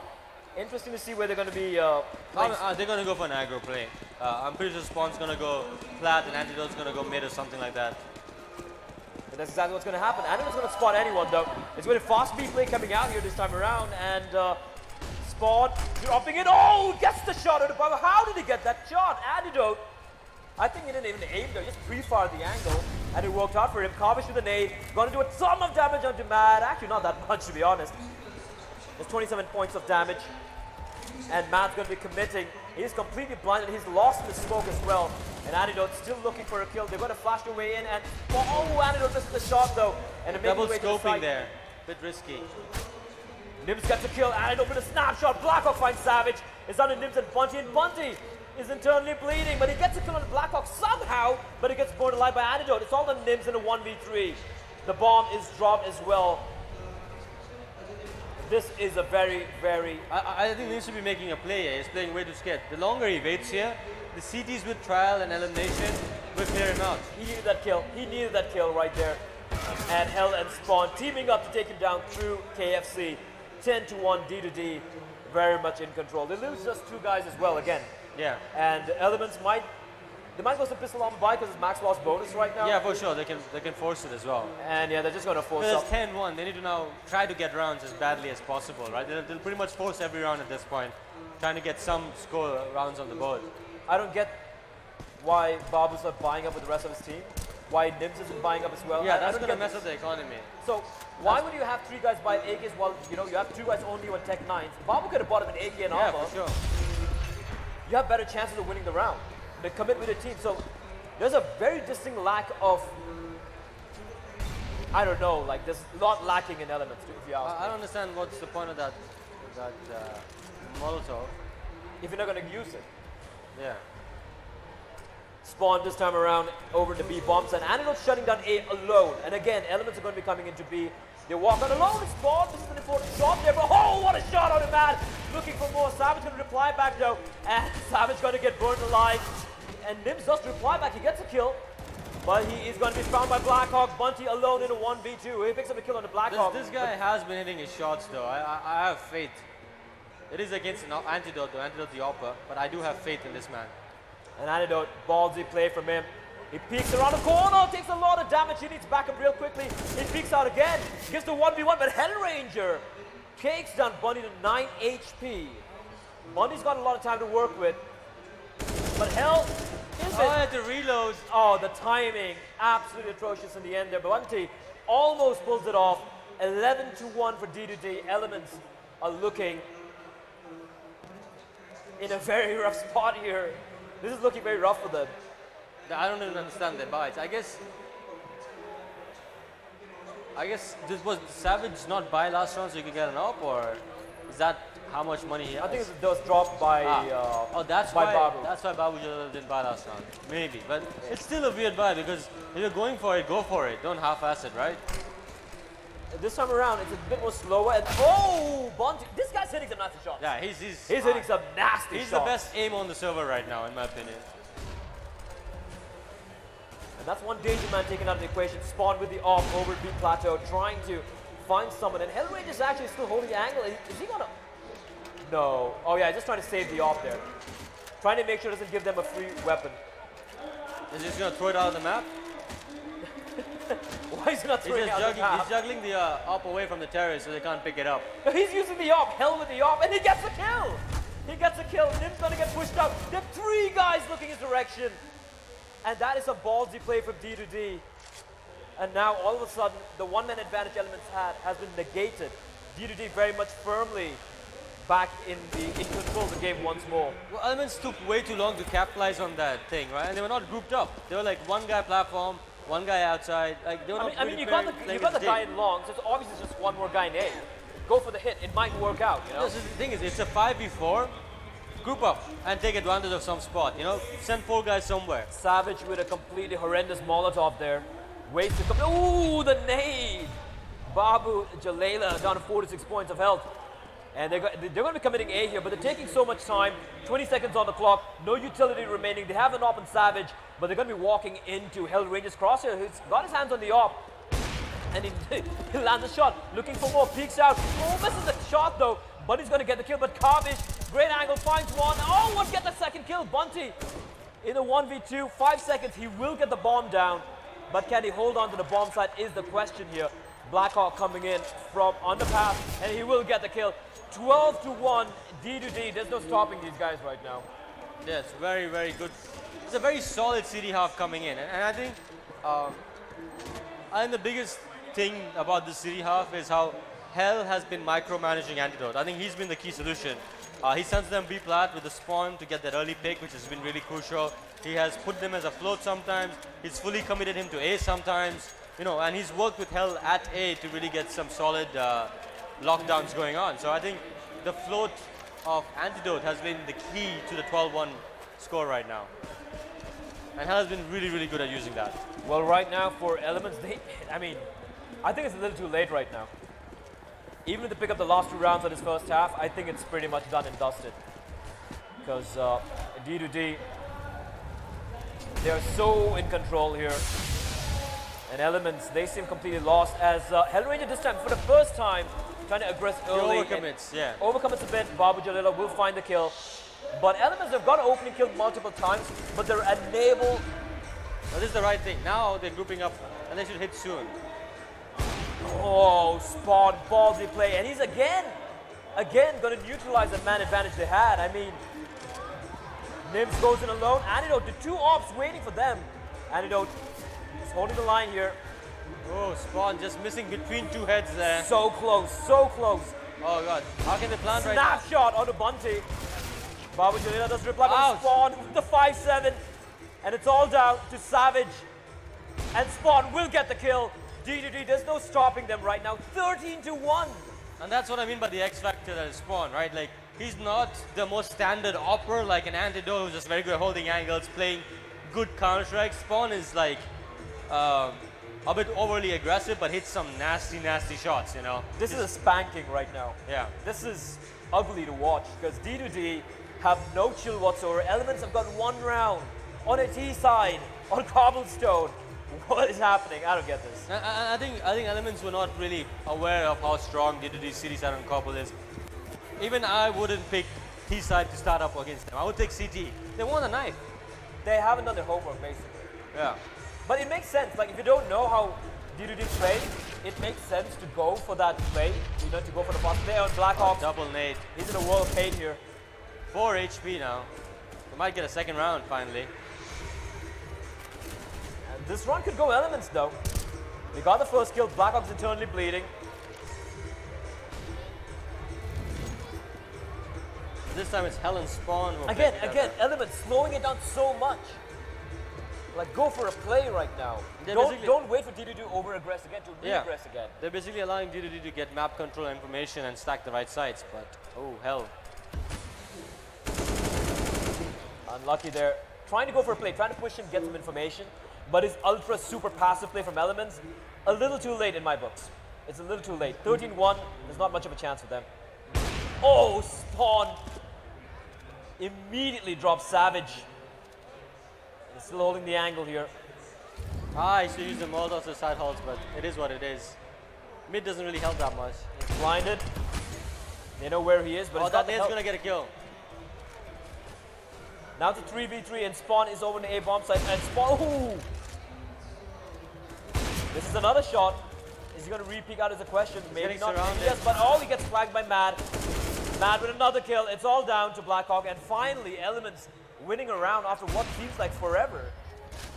Interesting to see where they're going to be They're going to go for an aggro play. I'm pretty sure Spawn's going to go flat and Antidote's going to go mid or something like that. And that's exactly what's going to happen. Antidote's going to spot anyone though. It's going to be fast B play coming out here this time around, and Spawn dropping it. Oh, gets the shot out of power. How did he get that shot? Antidote. I think he didn't even aim though, just pre-fired the angle, and it worked out for him. Kavish with a nade, going to do a ton of damage onto Matt. Actually, not that much to be honest. There's 27 points of damage, and Matt's going to be committing. He's completely blinded. He's lost the smoke as well. And Antidote still looking for a kill. They're going to flash their way in, and oh, Antidote misses the shot though. And double scoping there, bit risky. Nims gets a kill. Antidote with a snapshot. Blackhawk finds Savage. It's on to Nims and Bunty is internally bleeding, but he gets a kill on Blackhawk somehow, but he gets burned alive by Antidote. It's all the Nims in a 1v3. The bomb is dropped as well. This is a very, very... I think he needs to be making a play here. He's playing way too scared. The longer he waits here, the CTs with trial and elimination will clear him out. He needed that kill. He needed that kill right there. And Hell and Spawn teaming up to take him down through KFC. 10-1 D2D. Very much in control. They lose just 2 guys as well again. Yeah. And Elements might go some pistol on by because it's max loss bonus right now. Yeah, for sure. They can force it as well. And yeah, they're just going to force Because up. it's 10-1. They need to now try to get rounds as badly as possible, right? They'll pretty much force every round at this point, trying to get some score rounds on the board. I don't get why Babu's not buying up with the rest of his team. Why Nims isn't buying up as well. Yeah, that's going to mess up the economy. So why would you have 3 guys buy AKs while you have 2 guys only on Tech 9s? Babu could have bought him an AK and armor. Yeah, for sure. You have better chances of winning the round. They commit with a team. So there's a very distinct lack of, I don't know, like there's a lot lacking in Elements, if you ask me. I don't understand what's the point of that Molotov. If you're not going to use it. Yeah. Spawn this time around over to B bombs, and Antidote shutting down A alone. And again, Elements are going to be coming into B. They walk on alone. Spawn, this is an important shot there, but oh, what a shot out of Matt! Looking for more. Savage going to reply back though, and Savage going to get burned alive. And Nims does reply back. He gets a kill, but he is going to be found by Blackhawk. Bunty alone in a 1v2. He picks up a kill on the Blackhawk. This guy has been hitting his shots though. I have faith. It is against an Antidote though, Antidote the Oppa, but I do have faith in this man. An Antidote, ballsy play from him. He peeks around the corner, takes a lot of damage. He needs backup real quickly. He peeks out again, gets the 1v1, but Hellranger takes down Bunny to 9 HP. Bunny's got a lot of time to work with, but Hell is I had to reload. Oh, the timing, absolutely atrocious in the end there. Bunty almost pulls it off. 11-1 for D2D. Elements are looking in a very rough spot here. This is looking very rough for them. I don't even understand their bites. I guess I guess this was Savage not buy last round so he could get an op, or is that how much money he has? I think it was dropped by Oh, that's by why. Babu. That's why Babu Jalal didn't buy last round. Maybe, but it's still a weird buy because if you're going for it, go for it. Don't half-ass it, right? This time around, it's a bit more slower. And oh, Bonti, this guy's hitting some nasty shots. Yeah, he's hitting some nasty He's shots. the best aim on the server right now, in my opinion. And that's one danger man taken out of the equation. Spawn with the off over B plateau, trying to find someone. And Hellrage is actually still holding the angle. Is he gonna? No. Oh yeah, just trying to save the off there. Trying to make sure it doesn't give them a free weapon. Is he just gonna throw it out of the map? Why is he not throwing it out of the map? He's juggling the op away from the terrace so they can't pick it up. He's using the op, hell with the op, and he gets a kill! He gets a kill, Nim's gonna get pushed out. There are 3 guys looking his direction. And that is a ballsy play from D2D. And now all of a sudden, the one-man advantage Elements had has been negated. D2D very much firmly back in control of the game once more. Well, Elements took way too long to capitalize on that thing, right? And they were not grouped up. They were like one guy platform, one guy outside. Like they were not you got the guy in long, so it's obviously just one more guy in A. Go for the hit. It might work out, you know? The thing is, it's a 5v4. Group up and take advantage of some spot, you know? Send 4 guys somewhere. Savage with a completely horrendous Molotov there. Waits to come. Ooh, the nade! Babu Jalala down to 4 to 6 points of health. And they're going to be committing A here, but they're taking so much time. 20 seconds on the clock, no utility remaining. They have an op on Savage, but they're going to be walking into Hellranger's crosshair. He's got his hands on the op. And he lands a shot, looking for more, peeks out. Oh, misses the shot though. Bunty's going to get the kill, but Kavish, great angle, finds one. Oh, would get the second kill. Bunty in a 1v2, 5 seconds, he will get the bomb down. But can he hold on to the bomb site is the question here. Blackhawk coming in from underpass, and he will get the kill. 12 to 1, D2D. There's no stopping these guys right now. Yes, very, very good. It's a very solid city half coming in. And I think the biggest thing about the city half is how Hell has been micromanaging Antidote. I think he's been the key solution. He sends them B plat with the spawn to get that early pick, which has been really crucial. He has put them as a float sometimes. He's fully committed him to A sometimes. You know, and he's worked with Hell at A to really get some solid lockdowns going on. So I think the float of Antidote has been the key to the 12-1 score right now. And Hell has been really, really good at using that. Well, right now for Elements, I think it's a little too late right now. Even if they pick up the last 2 rounds of this first half, I think it's pretty much done and dusted. Because D2D, they're so in control here. And Elements, they seem completely lost as Hellranger this time, for the first time, trying to aggress early. He overcommits, yeah. Overcommits a bit, Babu Jalila will find the kill. But Elements have got an opening kill multiple times, but they're unable. Well, this is the right thing. Now they're grouping up and they should hit soon. Oh, Spawn, ballsy play, and he's again going to neutralize the man advantage they had. I mean, Nims goes in alone. Antidote, the 2 ops waiting for them. Antidote is holding the line here. Oh, Spawn just missing between 2 heads there. So close, so close. Oh God, how can they plant right now? Snapshot onto Bunty. Babu Jalila does reply on Spawn with the 5-7. And it's all down to Savage. And Spawn will get the kill. D2D, there's no stopping them right now. 13 to 1. And that's what I mean by the X factor that is Spawn, right? Like, he's not the most standard opera like an Antidote who's just very good at holding angles, playing good counter-strike. Spawn is like a bit overly aggressive, but hits some nasty, nasty shots, you know? This is a spanking right now. Yeah. This is ugly to watch because D2D have no chill whatsoever. Elements have got 1 round on a T side, on cobblestone. What is happening? I don't get this. I think Elements were not really aware of how strong D2D city side on cobble is. Even I wouldn't pick T side to start up against them. I would take CT. They want a knife. They haven't done their homework, basically. Yeah. But it makes sense. Like, if you don't know how D2D play, it makes sense to go for that play. You know, to go for the fast play on Blackhawks. Oh, double nade. He's in a world of pain here. 4 HP now. We might get a second round finally. And this run could go Elements though. We got the first kill. Blackhawks internally bleeding. This time it's Hell and Spawn. Again, Elements slowing it down so much. Like, go for a play right now. They're Don't, basically- don't wait for D2 to over-aggress again, to Yeah. re-aggress again. They're basically allowing D2D to get map control information and stack the right sites, but oh hell. Unlucky there. Trying to go for a play, trying to push him, get some information, but his ultra super passive play from Elements, a little too late in my books. It's a little too late. 13-1, there's not much of a chance for them. Oh, Spawn immediately drops Savage. He's still holding the angle here. I used to use the Molotovs as side halts, but it is what it is. Mid doesn't really help that much. He's blinded. They know where he is, but Oh, it's that not the nade's help. gonna get a kill. Now it's a 3v3 and Spawn is over in the A-bomb site and Spawn, ooh! This is another shot. Is he going to re-peek out is a question. Maybe getting not. surrounded. Yes, but all he gets flagged by Mad. Mad with another kill. It's all down to Blackhawk and finally Elements winning a round after what seems like forever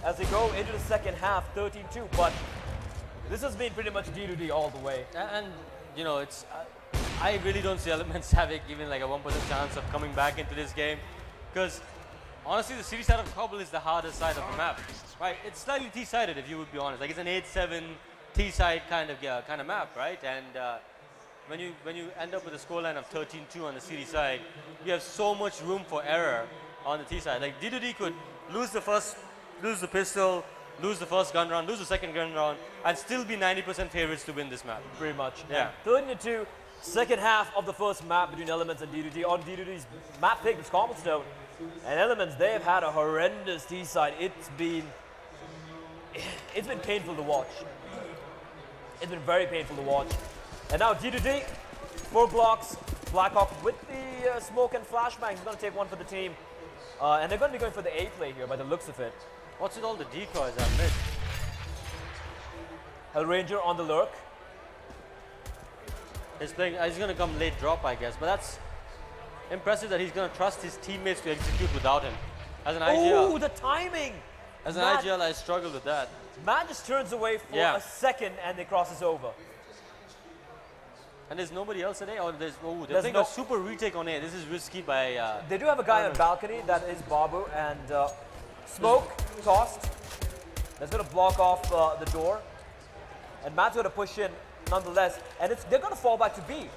as they go into the second half, 13-2. But this has been pretty much D2D all the way. And you know, it's I really don't see Elements having even like a 1% chance of coming back into this game, because honestly, the city side of Kabul is the hardest side of the map. Right? It's slightly T-sided, if you would be honest. Like it's an 8-7 T-side kind of map, right? And when you end up with a scoreline of 13-2 on the city side, you have so much room for error on the T side. Like D2D could lose the pistol, lose the first gun round, lose the second gun round, and still be 90% favorites to win this map. Pretty much. Yeah. 13-2, second half of the first map between Elements and D2D. On D2D's map pick is Cobblestone. And Elements, they've had a horrendous T side. It's been painful to watch. It's been very painful to watch. And now D2D, 4 blocks, Blackhawk with the smoke and flashbang. He's going to take one for the team. And they're going to be going for the A play here by the looks of it. What's with all the decoys at mid? Hellranger on the lurk. He's going to come late drop, I guess. But that's impressive that he's going to trust his teammates to execute without him. As an IGL, Ooh, the timing! as an Matt- IGL, I struggle with that. Man just turns away for Yeah. a second and they crosses over. And there's nobody else today, or they're There's playing no- a super retake on A. This is risky by. They do have a guy on balcony, that is Babu, and smoke tossed. That's going to block off the door. And Matt's going to push in nonetheless. And they're going to fall back to B.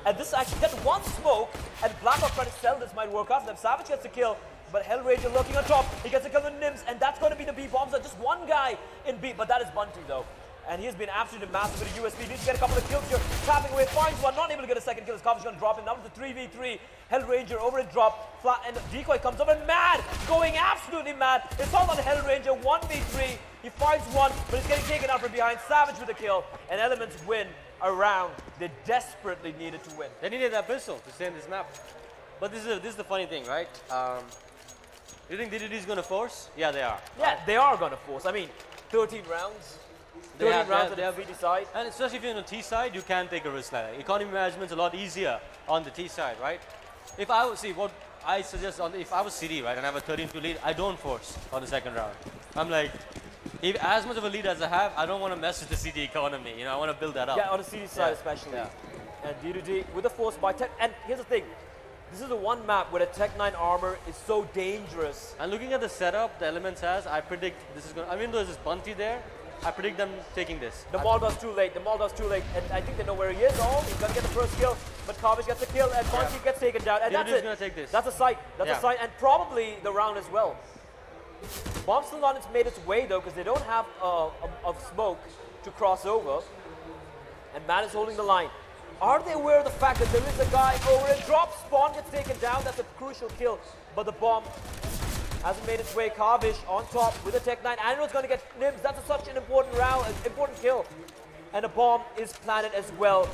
And this actually gets one smoke, and Blackhawk trying to sell this might work out for them. Savage gets the kill, but Hellranger lurking on top. He gets a kill with Nims, and that's going to be the B bombs. Just one guy in B, but that is Bunty though. And he has been absolutely massive with a USP. Needs to get a couple of kills here. Tapping away, finds one, not able to get a second kill. His cover's going to drop him. Now it's a 3v3. Hellranger over and drop. Flat, and Decoy comes over. Mad! Going absolutely mad. It's all on Hellranger. 1v3. He finds one, but he's getting taken out from behind. Savage with a kill. And Elements win a round they desperately needed to win. They needed that pistol to stay in this map. But this is the funny thing, right? You think DDD is going to force? Yeah, they are. Yeah, they are going to force. I mean, 13 rounds. 13 rounds on the BD side. And especially if you're on the T side, you can take a risk like that. Economy management's a lot easier on the T side, right? If I would see what I suggest if I was CD, right, and I have a 13-2 lead, I don't force on the second round. I'm like, if as much of a lead as I have, I don't want to mess with the CD economy. You know, I want to build that up. Yeah, on the CD side Yeah. especially. Yeah. And D2D with the force by Tech. And here's the thing. This is the one map where the Tech 9 armor is so dangerous. And looking at the setup the Elements has, I predict this is going to, I mean, there's this Bunty there. I predict them taking this. The Moldov's too late. The Moldov's too late. And I think they know where he is. Oh, he's going to get the first kill. But Kavish gets the kill and Bunty gets taken down. And that's D2D is it. going to take this. That's a sight. That's Yeah. a sight. And probably the round as well. Bomb still not made its way though because they don't have a smoke to cross over. And Man is holding the line. Are they aware of the fact that there is a guy over and drop? Spawn gets taken down. That's a crucial kill. But the bomb hasn't made its way. Kavish on top with a Tech 9. Andrew's going to get Nims. That's such an important round, an important kill. And a bomb is planted as well.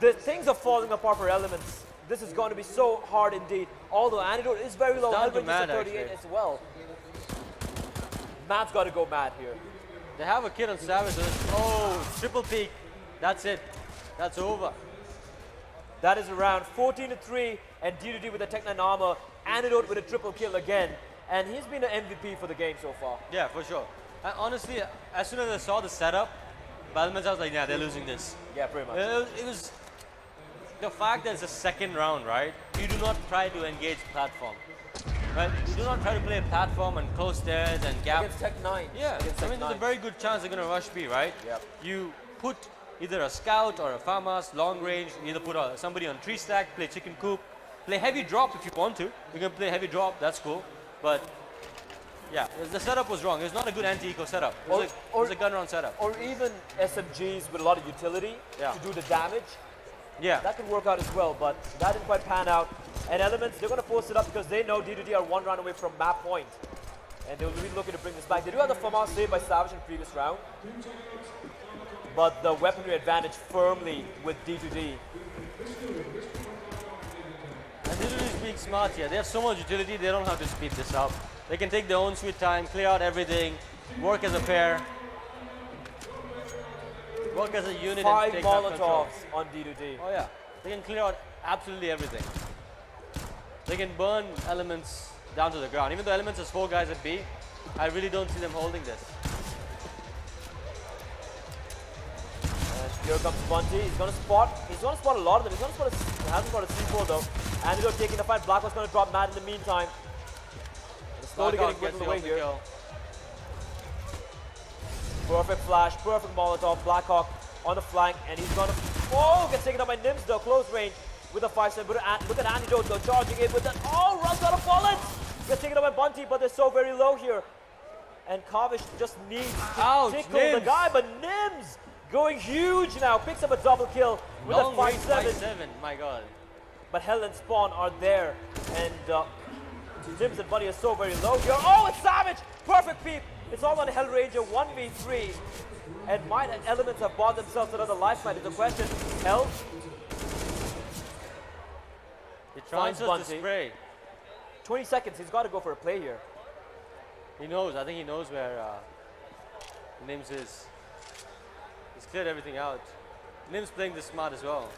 The things are falling apart for Elements. This is going to be so hard indeed. Although Antidote is very low. down to Hellranger's Mad, at 38 actually. as well. Mad's got to go mad here. They have a kid on Savage. Oh, triple peak. That's it. That's over. That is around 14-3 and D2D with the Tech 9 armor. Antidote with a triple kill again. And he's been an MVP for the game so far. Yeah, for sure. And honestly, as soon as I saw the setup, Balmans, I was like, yeah, they're losing this. Yeah, pretty much. It was the fact that it's a second round, right? You do not try to engage platform. right? You do not try to play a platform and close stairs and gap. Against Tech 9. Yeah, Against I Tech mean, there's a 9. very good chance they're going to rush B, right? Yep. You put either a scout or a farmers, long range, you either put somebody on tree stack, play chicken coop, play heavy drop if you want to. You can play heavy drop, that's cool. But yeah, the setup was wrong. It was not a good anti-eco setup. It was a gun round setup. Or even SMGs with a lot of utility Yeah. to do the damage. Yeah. That could work out as well, but that didn't quite pan out. And Elements, they're going to force it up because they know D2D are one round away from map point. And they'll be looking to bring this back. They do have the FAMAS saved by Savage in the previous round. But the weaponry advantage firmly with D2D. And D2D is being smart here. They have so much utility, they don't have to speed this up. They can take their own sweet time, clear out everything, work as a pair, work as a unit 5 and take back control. Molotovs on D2D. Oh yeah, they can clear out absolutely everything. They can burn Elements down to the ground. Even though Elements has 4 guys at B, I really don't see them holding this. And here comes Bunty. He's going to spot a lot of them. He's going to spot hasn't got a C4 though. Antidote taking the fight. Blackhawk's going to drop Matt in the meantime. Slowly getting whittled away here. Kill. Perfect flash, perfect Molotov. Blackhawk on the flank, and he's gonna. Oh, gets taken up by Nims though. Close range with a 5-7. Look at Antidote though, charging in with that. Oh, runs out of bullets. Gets taken up by Bunty, but they're so very low here. And Kavish just needs to tickle the guy, but Nims going huge now. Picks up a double kill with a 5-7. My God. But Hell and Spawn are there, and Nims and Bunny are so very low here. Oh, it's Savage! Perfect peep! It's all on Hellranger, 1v3. And might Elements have bought themselves another lifeline? Is the question. Hell He tries finds to Bunty. spray. 20 seconds, he's got to go for a play here. He knows, I think he knows where Nims is. He's cleared everything out. Nims playing this smart as well.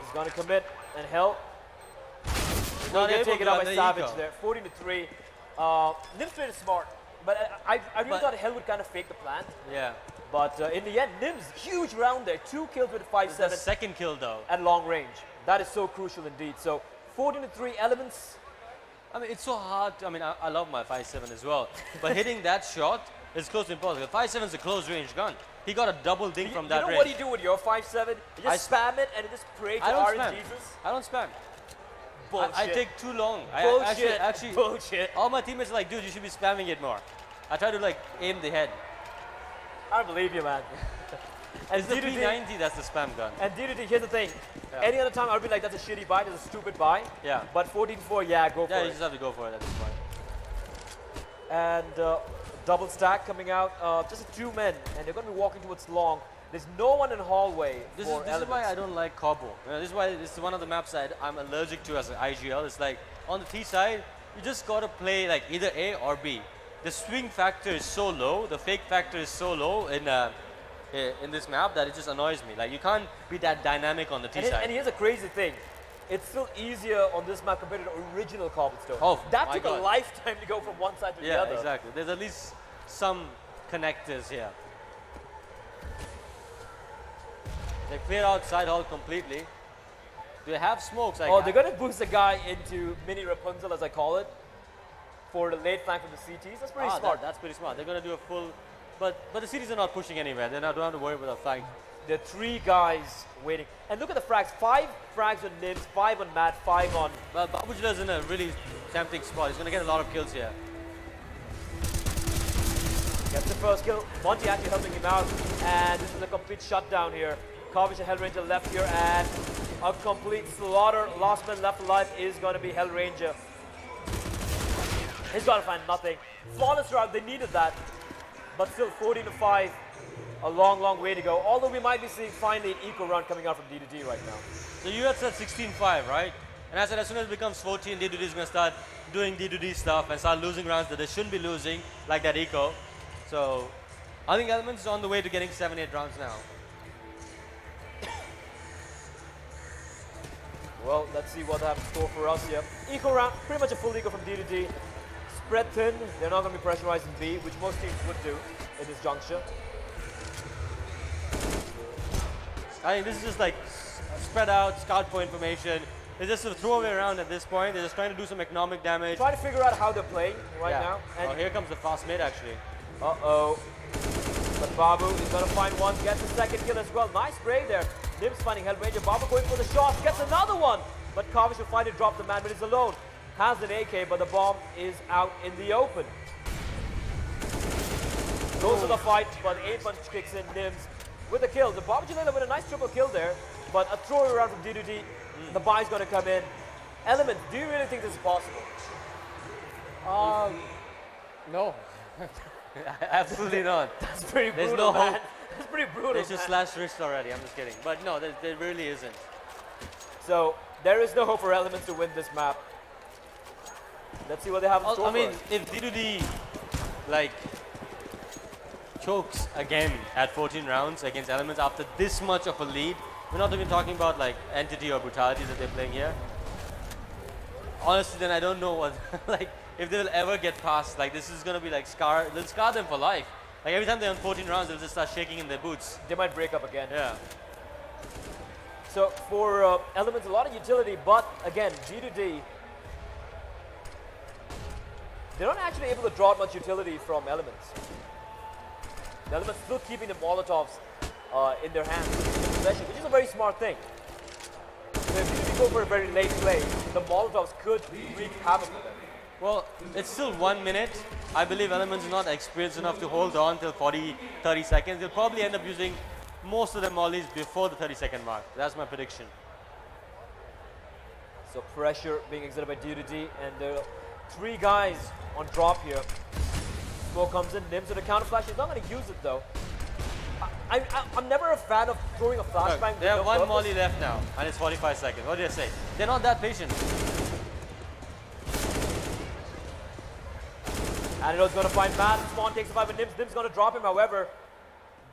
He's going to commit, and Hell Not will able get taken to out by under Savage eco. there. 14-3. Nims played it smart, but I really thought Hell would kind of fake the plant. Yeah. But in the end, Nims, huge round there. 2 kills with The 5-7 second kill though. at long range. That is so crucial indeed. So 14-3 Elements. I mean, it's so hard. I mean, I love my 5.7 as well. But hitting that shot is close to impossible. 5.7 is a close range gun. He got a double ding from that You know range. what you do with your 5-7? You just spam it and you just pray to I don't RNGesus. spam. I don't spam. Bullshit. I take too long. Bullshit. Actually, Bullshit. all my teammates are like, dude, you should be spamming it more. I try to like aim the head. I don't believe you, man. And It's the D2D P90 that's the spam gun. And D2D, here's the thing. Yeah. Any other time, I would be like, that's a shitty buy, that's a stupid buy. Yeah. But 14-4, yeah, go for Yeah, you it. just have to go for it at this point. And double stack coming out. Just 2 men, and they're going to be walking towards long. There's no one in hallway This for is Elements. why I don't like Cobble. You know, this is why this is one of the maps that I'm allergic to as an IGL. It's like on the T side, you just got to play like either A or B. The swing factor is so low, the fake factor is so low in this map that it just annoys me. Like you can't be that dynamic on the T side. And here's a crazy thing. It's still easier on this map compared to the original Cobblestone. Oh, that my took God. a lifetime to go from one side to the Yeah, other. exactly. There's at least some connectors here. They cleared out side hall completely. Do they have smokes? Like, Oh, they're going to boost the guy into mini Rapunzel, as I call it, for the late flank from the CTs. That's pretty smart. That's pretty smart. They're going to do a full... But the CTs are not pushing anywhere. They don't have to worry about a flank. There are 3 guys waiting. And look at the frags. 5 frags on Nims, 5 on Matt, 5 on... Well, Babujila's in a really tempting spot. He's going to get a lot of kills here. Gets the first kill. Monty actually helping him out. And this is a complete shutdown here. Kavish and Hellranger left here, and a complete slaughter. Last man left alive is going to be Hellranger. He's got to find nothing. Flawless round, they needed that. But still 14-5. A long, long way to go. Although we might be seeing finally an eco round coming out from D2D right now. So you had said 16-5, right? And I said as soon as it becomes 14, D2D is going to start doing D2D stuff and start losing rounds that they shouldn't be losing, like that eco. So I think Elements is on the way to getting 7-8 rounds now. Well, let's see what they have in store for us here. Eco round, pretty much a full eco from D2D. Spread thin, they're not going to be pressurizing B, which most teams would do at this juncture. I think this is just like spread out, scout for information, It's just a throwaway round at this point. They're just trying to do some economic damage. Trying to figure out how they're playing right now. And oh, here comes the fast mid actually. uh-oh. But Babu is going to find one, gets a second kill as well. Nice spray there. Nims finding Hellranger. Babu going for the shot, gets another one. But Kavish will finally drop the man, but he's alone. Has an AK, but the bomb is out in the open. Goes to the fight, but aim punch kicks in. Nims with a kill. The Babu Jalila with a nice triple kill there, but a throw around from D2D. The buy is going to come in. Element, do you really think this is possible? No. Absolutely not. That's pretty There's brutal, no man. hope. That's pretty brutal, They just man. slashed wrist already. I'm just kidding. But no, there really isn't. So, there is no hope for Elements to win this map. Let's see what they have in store I mean, for us. if D2D like chokes again at 14 rounds against Elements after this much of a lead, we're not even talking about like Entity or Brutality that they're playing here. Honestly, then I don't know what like if they will ever get past. Like this is gonna be like they'll scar them for life. Like every time they're on 14 rounds, they'll just start shaking in their boots. They might break up again. Yeah. So for Elements, a lot of utility, but again, G2D, they're not actually able to draw out much utility from Elements. The Elements still keeping the Molotovs in their hands, in possession, which is a very smart thing. So if G2D go for a very late play, the Molotovs could wreak havoc with them. Well, it's still 1 minute. I believe Elements is not experienced enough to hold on till 30 seconds. They'll probably end up using most of their mollies before the 30-second mark. That's my prediction. So pressure being exerted by D2D, and there are 3 guys on drop here. Smoke comes in, Nims with a counter flash. He's not going to use it though. I'm never a fan of throwing a flashbang. Look, they have one molly left now, and it's 45 seconds. What did I say? They're not that patient. Antidote's going to find Matt. Spawn takes the fight, but Nims going to drop him, however.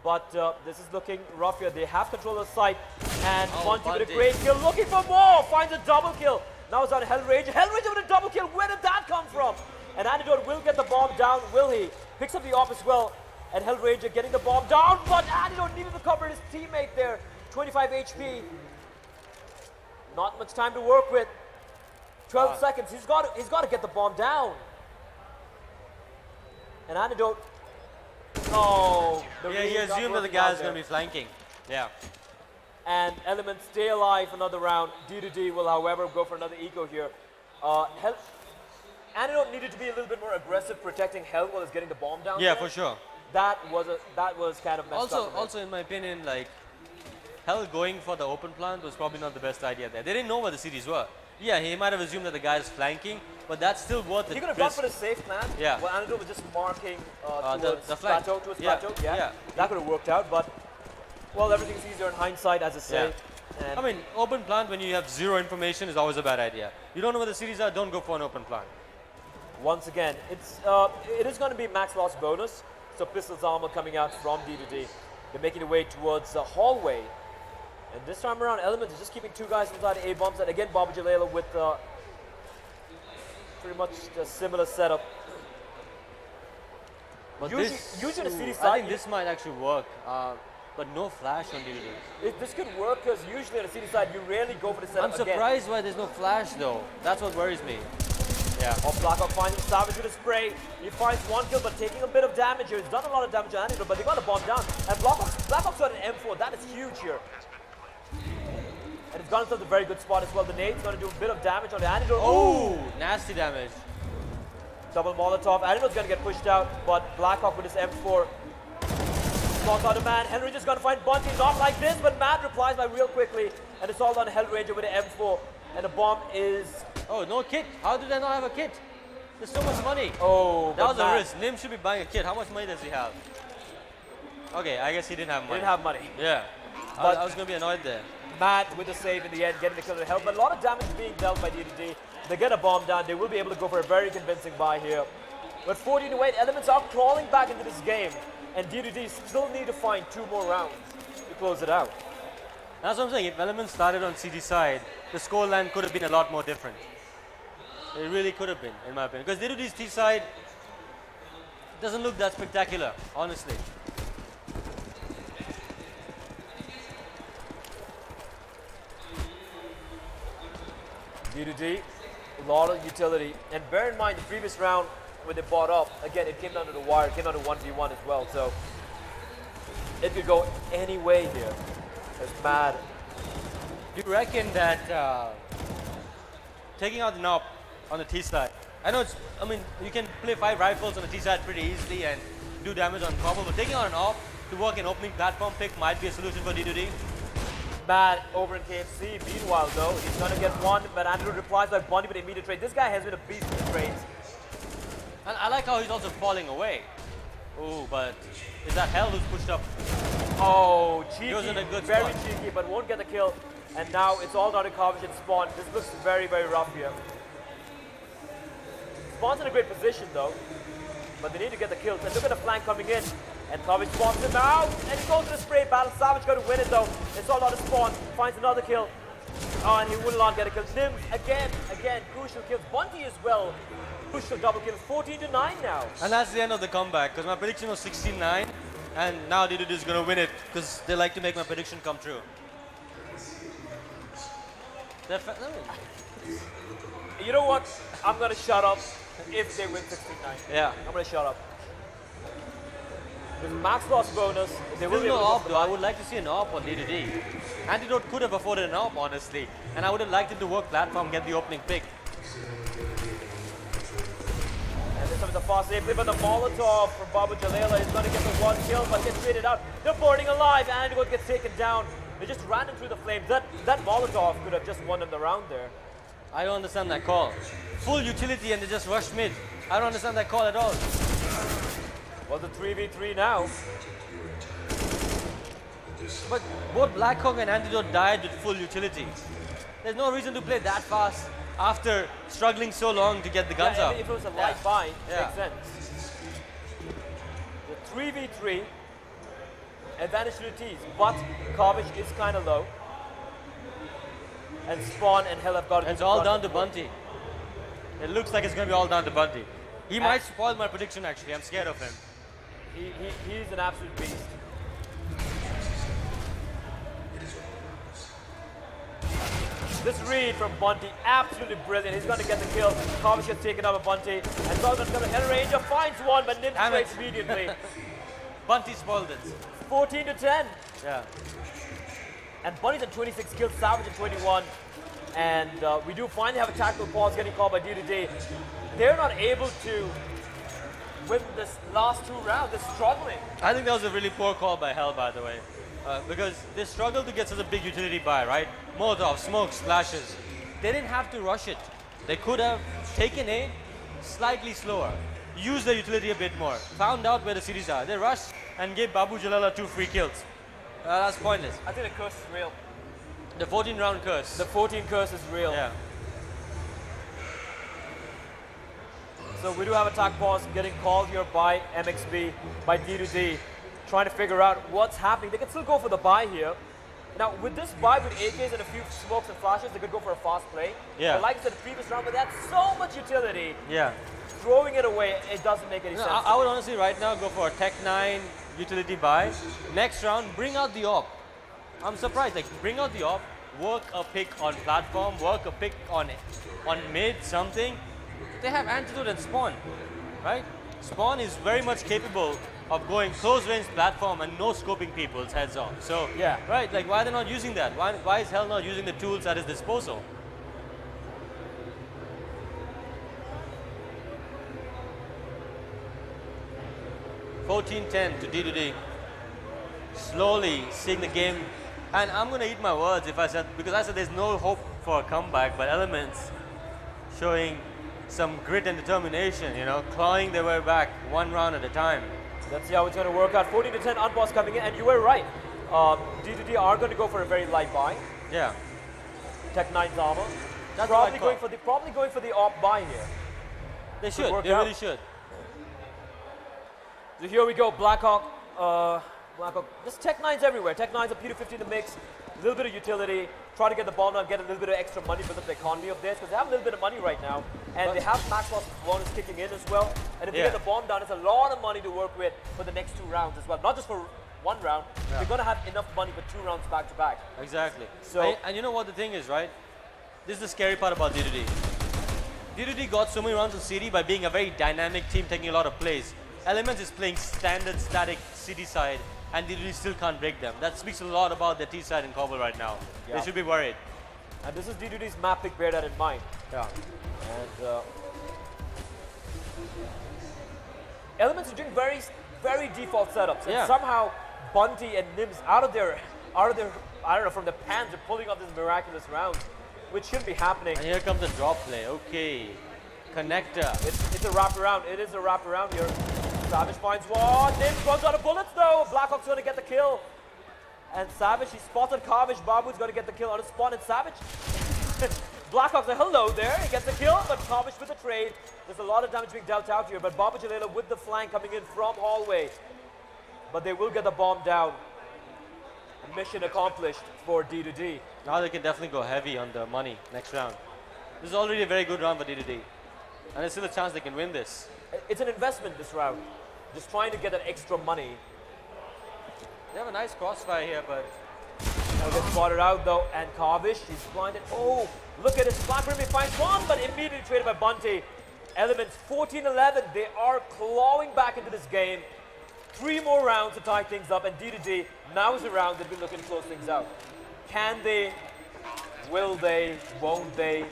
But this is looking rough here. They have control of the site. And Bunty with a great kill, looking for more. Finds a double kill. Now it's on Hellranger. Hellranger with a double kill. Where did that come from? And Antidote will get the bomb down, will he? Picks up the op as well. And Hellranger getting the bomb down, but Antidote needed to cover his teammate there. 25 HP. Not much time to work with. 12 seconds. He's got to get the bomb down. And Antidote. Oh. Yeah, he assumed that the guy's going to be flanking. Yeah. And Elements stay alive another round. D2D will, however, go for another eco here. Antidote needed to be a little bit more aggressive, protecting Hell while he's getting the bomb down. Yeah, there. for sure. That was kind of messed up. Also, in my opinion, like Hell going for the open plant was probably not the best idea there. They didn't know where the cities were. Yeah, he might have assumed that the guy is flanking, but that's still worth it. He could have gone for the safe plan. Yeah. Well, Antidote was just marking towards the flank. plateau, towards Yeah, plateau. Yeah. yeah. That could have worked out, but well, everything's easier in hindsight, as I say. Yeah. And I mean, open plant when you have zero information is always a bad idea. You don't know where the cities are, don't go for an open plant. once again, it is going to be max loss bonus. So Pistol's armor coming out from D2D. They're making their way towards the hallway. And this time around, Elements is just keeping 2 guys inside A bombs. And again, Babu Jalila with pretty much a similar setup. But usually the city I side, think this might actually work, but no flash on D2D. this could work because usually on the city side, you rarely go for the setup I'm surprised why there's no flash though. That's what worries me. Yeah. Oh, Blackhawk finding Savage with a spray. He finds 1 kill, but taking a bit of damage here. He's done a lot of damage to Antidote, but they got a bomb down. And Blackhawk's got an M4. That is huge here. And it's got himself a very good spot as well. The nade's going to do a bit of damage on the Antidote. Oh, nasty damage. Double Molotov. Antidote's going to get pushed out, but Blackhawk with his M4 knocks out a man. Hellranger's going to find Bunty. Not like this, but Mad replies by real quickly. And it's all on Hellranger with an M4. And the bomb is... Oh, no kit. How did I not have a kit? There's so much money. Oh, that was a Mad risk. Nim should be buying a kit. How much money does he have? Okay, I guess he didn't have money. didn't have money. Yeah. But I was going to be annoyed there. Mad with the save in the end, getting the kill to help. But a lot of damage being dealt by D2D. They get a bomb down. They will be able to go for a very convincing buy here. But 14-8, Elements are crawling back into this game. And D2D still need to find 2 more rounds to close it out. That's what I'm saying. If Elements started on CD side, the scoreline could have been a lot more different. It really could have been, in my opinion. Because D2D's T side doesn't look that spectacular, honestly. D2D, a lot of utility. And bear in mind, the previous round, when they bought up, again, it came down to the wire. It came down to 1v1 as well. So it could go any way here. It's mad. Do you reckon that taking out the knob on the T side? I know I mean, you can play 5 rifles on the T side pretty easily and do damage on combo, but taking out an op to work an opening platform pick might be a solution for D2D. Mad over in KFC. Meanwhile, though, he's going to get one, but Andrew replies by Bundy with immediate trade. This guy has been a beast in the trades. And I like how he's also falling away. Oh, but is that Hell who's pushed up? Oh, cheeky. He was in a good very spot. cheeky, but won't get the kill. And now it's all down to Kavish and Spawn. This looks very, very rough here. Spawn's in a great position, though. But they need to get the kills. And look at the flank coming in. And Kavish spawns him out. And he goes to the spray battle. Savage going to win it, though. It's all down to Spawn. Finds another kill. Oh, and he will not get a kill. Nims, again, crucial kills. Bunty as well. Crucial double kills. 14-9 now. And that's the end of the comeback, because my prediction was 16-9. And now D2D is going to win it, because they like to make my prediction come true. You know what? I'm going to shut up if they win 16-9. Yeah. I'm going to shut up. With max loss bonus, they will There's be no able to op though. I would like to see an op on D2D. Antidote could have afforded an op, honestly. And I would have liked it to work platform, get the opening pick. And this time it's a fast save play, but the Molotov from Babu Jalila is going to get the one kill, but gets traded out. They're boarding alive, and Antidote gets taken down. They just ran him through the flames. That Molotov could have just won them the round there. I don't understand that call. Full utility and they just rushed mid. I don't understand that call at all. Well, the 3v3 now. But both Blackhawk and Antidote died with full utility. There's no reason to play that fast after struggling so long to get the guns up. If it was a light buy, it Yeah. makes sense. The 3v3 advantage to the T's, but Kavish is kind of low. And Spawn and Hell have got it. It's all down to Bunty. It looks like it's going to be all down to Bunty. He might spoil my prediction, actually. I'm scared of him. He's an absolute beast. This read from Bunty, absolutely brilliant. He's going to get the kill. Kavish gets taken out by Bunty. And Southern's going to Hell Ranger, finds one, but Nim Damn it. trades immediately. Bunty spoiled it. 14-10. Yeah. And Bunny's at 26 kills, Savage at 21. And we do finally have a tactical pause getting called by D2D. They're not able to win this last 2 rounds. They're struggling. I think that was a really poor call by Hell, by the way. Because they struggled to get such a big utility buy, right? Molotov, smokes, splashes. They didn't have to rush it. They could have taken A slightly slower, used the utility a bit more, found out where the cities are. They rushed and gave Babu Jalala 2 free kills. That's pointless. I think the curse is real. The 14-round curse. The 14 curse is real. Yeah. So we do have attack pause getting called here by MXB, by D2D, trying to figure out what's happening. They can still go for the buy here. Now, with this buy with AKs and a few smokes and flashes, they could go for a fast play. Yeah. But like I said, the previous round, but that's so much utility. Yeah. Throwing it away, it doesn't make any No, sense. I would honestly right now go for a Tech 9 utility buy. Next round, bring out the op. I'm surprised, like bring out the op, work a pick on platform, work a pick on mid, something. They have Antidote and Spawn, right? Spawn is very much capable of going close range platform and no scoping people's heads off. So, Yeah. right, like why are they not using that? Why is Hell not using the tools at his disposal? (14-10) to D2D. Slowly seeing the game, and I'm gonna eat my words if I said, because I said there's no hope for a comeback, but Elements showing some grit and determination, you know, clawing their way back 1 round at a time. Let's see how it's going to work out. 14-10 unpause coming in, and you were right. D2D are going to go for a very light buy. Yeah. Tech 9's armor. That's Probably the right going call. for the op buy here. They should. work They out. really should. So here we go, Blackhawk. Blackhawk. Just Tech 9's everywhere. Tech 9's a P250 in the mix. A little bit of utility. Try to get the bomb down, get a little bit of extra money for the economy of this, because they have a little bit of money right now. And they have max loss bonus kicking in as well. And if they get the bomb down, it's a lot of money to work with for the next 2 rounds as well. Not just for 1 round. They're going to have enough money for 2 rounds back to back. Exactly. So- And you know what the thing is, right? this is the scary part about D2D. D2D got so many rounds of CD by being a very dynamic team taking a lot of plays. Elements is playing standard static CD side and D2D still can't break them. That speaks a lot about the T side in Cobble right now. Yeah. They should be worried. And this is D2D's map pick, bear that in mind. Yeah. And Elements are doing very default setups. And Yeah. somehow Bunty and Nims out of their, I don't know, from the pans are pulling off this miraculous round, which shouldn't be happening. And here comes the drop play. Okay. Connector. It's a wraparound. It is a wraparound here. Savage finds one. Nims runs out of bullets though. Blackhawk's going to get the kill. And Savage, he spotted Kavish. Babu's going to get the kill on his spawn. And Savage, Blackhawk's like, hello there. He gets the kill, but Kavish with the trade. There's a lot of damage being dealt out here, but Babu Jalila with the flank coming in from hallway. But they will get the bomb down. Mission accomplished for D2D. Now they can definitely go heavy on the money next round. This is already a very good round for D2D. And there's still a chance they can win this. It's an investment this round. Just trying to get that extra money. They have a nice crossfire here, but He'll get spotted out though, and Kavish, he's blinded. Oh, look at his flank rim, he finds one, but immediately traded by Bunty. Elements 14-11, they are clawing back into this game. 3 more rounds to tie things up, and D2D, now is the round they've been looking to close things out. Can they? Will they? Won't they?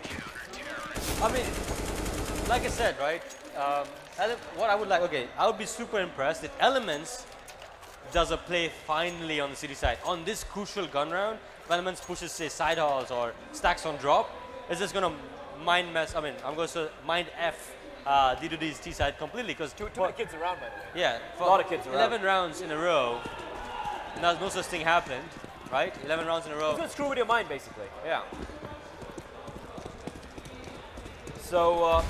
I mean, like I said, right? What I would like, okay, I would be super impressed if Elements does a play finally on the city side. On this crucial gun round, if Elements pushes, say, side halls or stacks on drop, it's just going to mind F D2D's T side completely. Because Too many kids around, by the way. yeah, A lot of kids around. 11 rounds in a row, no such thing happened, right? 11 rounds in a row. It's gonna screw with your mind, basically. Yeah. So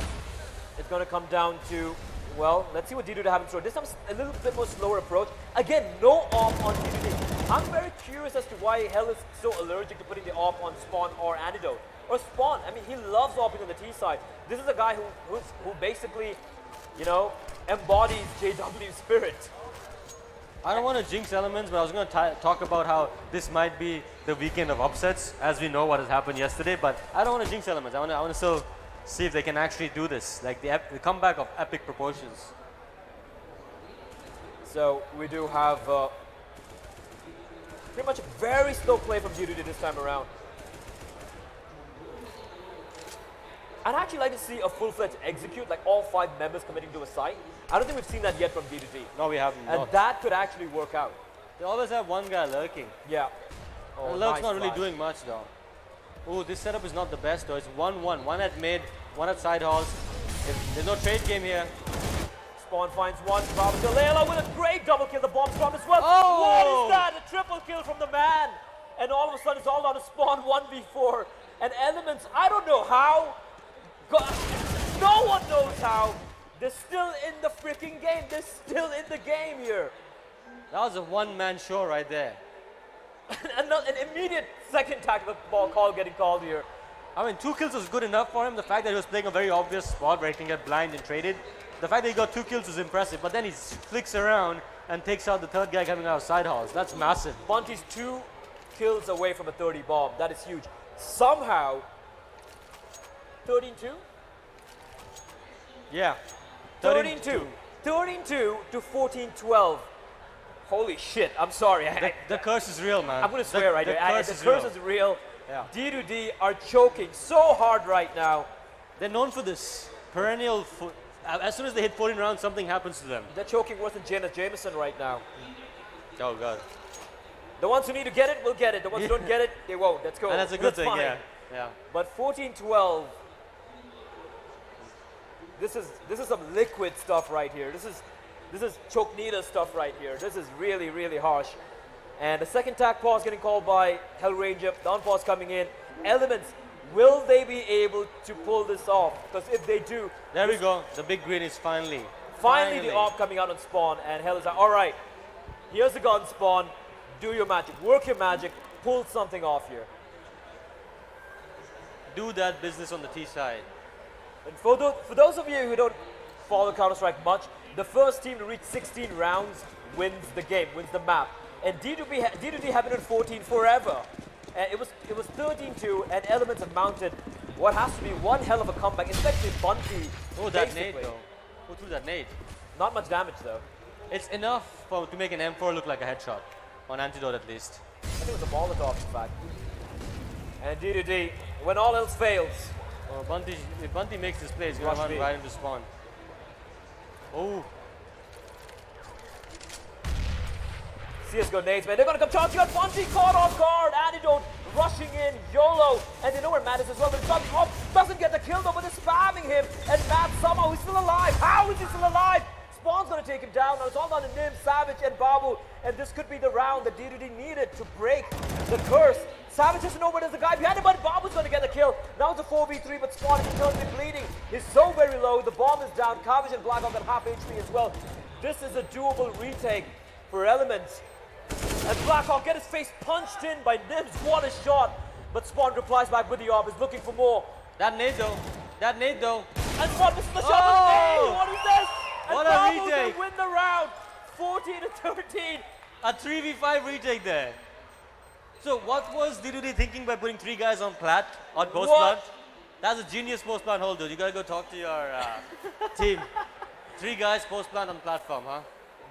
it's going to come down to, well, let's see what D2D have in store. This time a little bit more slower approach. Again, no AWP on D2D. I'm very curious as to why Hell is so allergic to putting the AWP on Spawn or Antidote. Or Spawn, I mean, he loves AWPing on the T side. This is a guy who basically, you know, embodies JW's spirit. I don't want to jinx Elements, but I was going to talk about how this might be the weekend of upsets, as we know what has happened yesterday. But I don't want to jinx Elements. I want to still see if they can actually do this, like the comeback of epic proportions. So we do have pretty much a very slow play from D2D this time around. I'd actually like to see a full-fledged execute, like all 5 members committing to a site. I don't think we've seen that yet from D2D. No, we haven't. And not. that could actually work out. They always have one guy lurking. Yeah. The lurk's not really doing much though. Oh, this setup is not the best though. It's 1-1. One at mid, one at side halls. There's no trade game here. Spawn finds one. Babu Jalila with a great double kill. The bomb's dropped as well. Oh! What is that? A triple kill from the man. And all of a sudden it's all down to Spawn 1v4. And Elements, I don't know how. No one knows how. They're still in the freaking game. They're still in the game here. That was a one-man show right there. An immediate second tactical ball call getting called here. I mean, 2 kills was good enough for him. The fact that he was playing a very obvious spot where he can get blind and traded. The fact that he got 2 kills was impressive. But then he flicks around and takes out the third guy coming out of side halls. That's massive. Bunty's 2 kills away from a 30 bomb. That is huge. Somehow, 13-2? Yeah. 13-2. 13-2 to 14-12. Holy shit, I'm sorry. The curse is real, man. I'm going to swear right the here. Curse The curse is real. Yeah. D2D are choking so hard right now. They're known for this perennial. As soon as they hit 14 rounds, something happens to them. They're choking worse than Janus Jameson right now. Oh, God. The ones who need to get it will get it. The ones who don't get it, they won't. That's cool. And that's a good thing, fine. yeah. But 14-12, this is some liquid stuff right here. This is Choknita stuff right here. This is really, really harsh. And the second tag pause getting called by Hellranger. Down pause coming in. Elements, will they be able to pull this off? Because if they do, There we go. The big green is finally. finally the AWP coming out on Spawn, and Hell is like, all right, here's the gun, Spawn. Do your magic, work your magic, pull something off here. Do that business on the T side. And for those of you who don't follow Counter-Strike much, the first team to reach 16 rounds wins the game, wins the map. And D2D have been at 14 forever. And it was 13-2, and Elements have mounted what has to be one hell of a comeback, especially Bunty. Oh, that nade though. Who threw that nade? Not much damage though. It's enough to make an M4 look like a headshot. On Antidote at least. I think it was a Molotov in fact. And D2D, when all else fails. Oh, Bunty, if Bunty makes this play, he's going to run right into spawn. Oh. CSGO nades, man. They're going to come charge you at Bunty, caught off guard. Antidote rushing in, YOLO. And they know where Matt is as well, but it's not, doesn't get the kill though, but they're spamming him. And Matt somehow, he's still alive. How is he still alive? Spawn's going to take him down. Now it's all down to Nim, Savage, and Babu. And this could be the round that D2D needed to break the curse. Savage doesn't know where there's a guy behind him, but Babu's going to get the kill. Now it's a 4v3, but Spawn is internally bleeding. He's so very low. The bomb is down. Kavish and Blackhawk at half HP as well. This is a doable retake for Elements. And Blackhawk get his face punched in by Nims. What a shot. But Spawn replies back with the AWP. He's looking for more. That nade though. That nade though. And Spawn misses the shot. Oh! What is this? What and a Babu retake. will win the round. 14-13. A 3v5 retake there. So what was D2D thinking by putting 3 guys on plat, on post plant? That's a genius post plant hold, dude. You gotta go talk to your team. 3 guys post plant on platform, huh?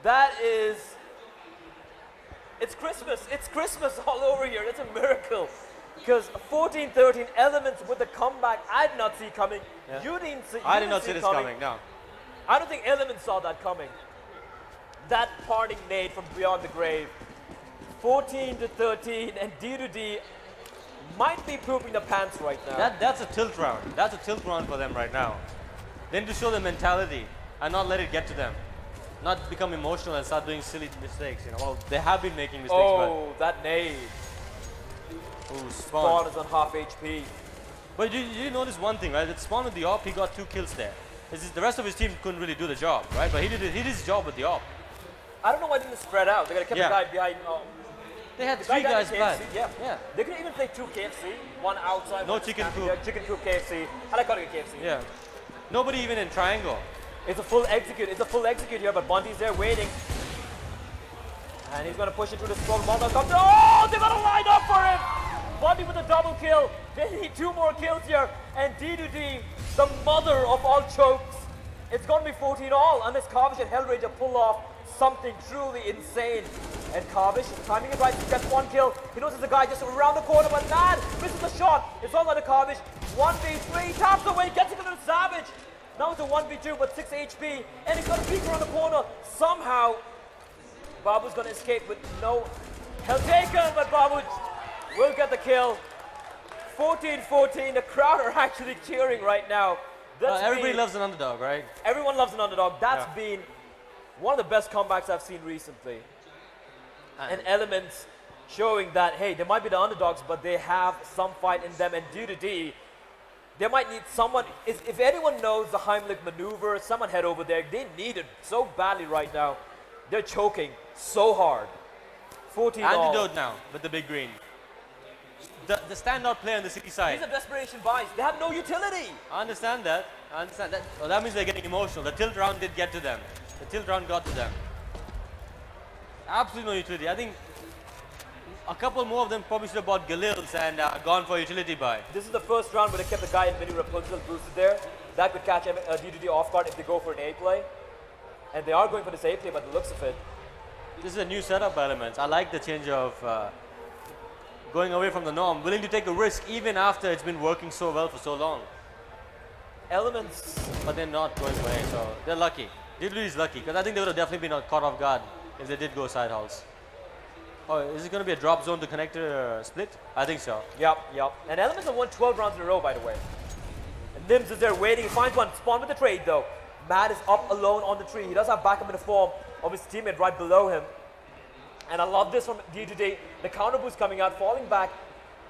That is... It's Christmas. It's Christmas all over here. It's a miracle. Because 14-13, Elements with the comeback I did not see coming. Yeah. You didn't see I did not see this coming, no. I don't think Elements saw that coming. That parting nade from beyond the grave. 14-13, and D2D might be pooping the pants right now. That's a tilt round. That's a tilt round for them right now. They need to show their mentality and not let it get to them. Not become emotional and start doing silly mistakes. You know, well, they have been making mistakes. Oh, that nade. Ooh, Spawn is on half HP. But you notice one thing, right? That Spawn with the AWP, he got 2 kills there. The rest of his team couldn't really do the job, right? But he did his job with the AWP. I don't know why they didn't spread out. They could have kept the guy behind. They had 3 guys back. Yeah. They could even play 2 KFC, one outside. No one chicken coop. Yeah, chicken coop KFC. I like calling it KFC. Yeah. Nobody even in triangle. It's a full execute. It's a full execute here, but Bunty's there waiting. And he's going to push it through the smoke. Molotov comes. Oh, they're going to line up for him. Bunty with a double kill. They need 2 more kills here. And D2D, the mother of all chokes. It's going to be 14 all unless Kavish and Hellrager pull off something truly insane. And Kavish, timing it right, he gets 1 kill. He knows there's a guy just around the corner, but man, misses the shot. It's all on the Kavish. 1v3, taps away, gets it to the Savage. Now it's a 1v2, but 6 HP, and he's got a peek around the corner. Somehow, Babu's going to escape with no hell taken, but Babu will get the kill. 14-14, the crowd are actually cheering right now. Everybody loves an underdog, right? Everyone loves an underdog. That's been one of the best comebacks I've seen recently. And Elements showing that, hey, they might be the underdogs, but they have some fight in them. And D2D, they might need someone. If anyone knows the Heimlich maneuver, someone head over there. They need it so badly right now. They're choking so hard. 14 all. Antidote now with the big green. The standout player on the city side. These are desperation buys. They have no utility. I understand that. Well, that means they're getting emotional. The tilt round did get to them. The tilt round got to them. Absolutely no utility. I think a couple more of them probably should have bought Galils and gone for a utility buy. This is the first round where they kept the guy in mini Rapunzel boosted there. That could catch D2D off guard if they go for an A play. And they are going for this A play, by the looks of it. This is a new setup by Elements. I like the change of going away from the norm, willing to take a risk even after it's been working so well for so long. Elements. But they're not going for A, so they're lucky. D2D is lucky, because I think they would have definitely been caught off guard if they did go side halls. Oh, is it going to be a drop zone to connector split? I think so. Yep. And Elements have won 12 rounds in a row, by the way. And Nims is there waiting. He finds one. Spawn with the trade, though. Matt is up alone on the tree. He does have backup in the form of his teammate right below him. And I love this from D2D. The counter boost coming out, falling back,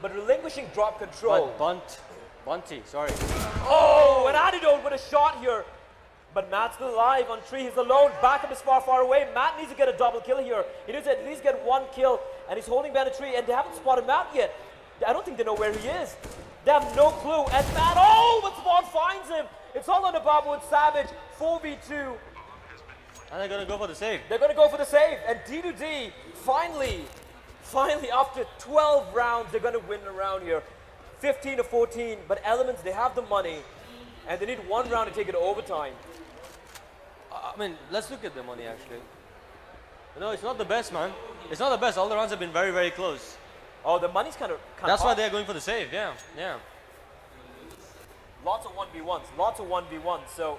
but relinquishing drop control. But Bunty, sorry. Oh, an Antidote with a shot here. But Matt's still alive on tree. He's alone. Backup is far, far away. Matt needs to get a double kill here. He needs to at least get 1 kill. And he's holding behind a tree, and they haven't spotted him out yet. I don't think they know where he is. They have no clue. And Matt, but Spawn finds him. It's all on the Babu with Savage. 4v2. And they're going to go for the save. They're going to go for the save. And D2D finally Finally, after 12 rounds, they're going to win a round here. 15 to 14, but Elements, they have the money, and they need one round to take it to overtime. I mean, let's look at the money actually. No, it's not the best, man. It's not the best. All the rounds have been very, very close. Oh, the money's kind of That's why hot. they're going for the save. Yeah, yeah. Lots of 1v1s, lots of 1v1s. So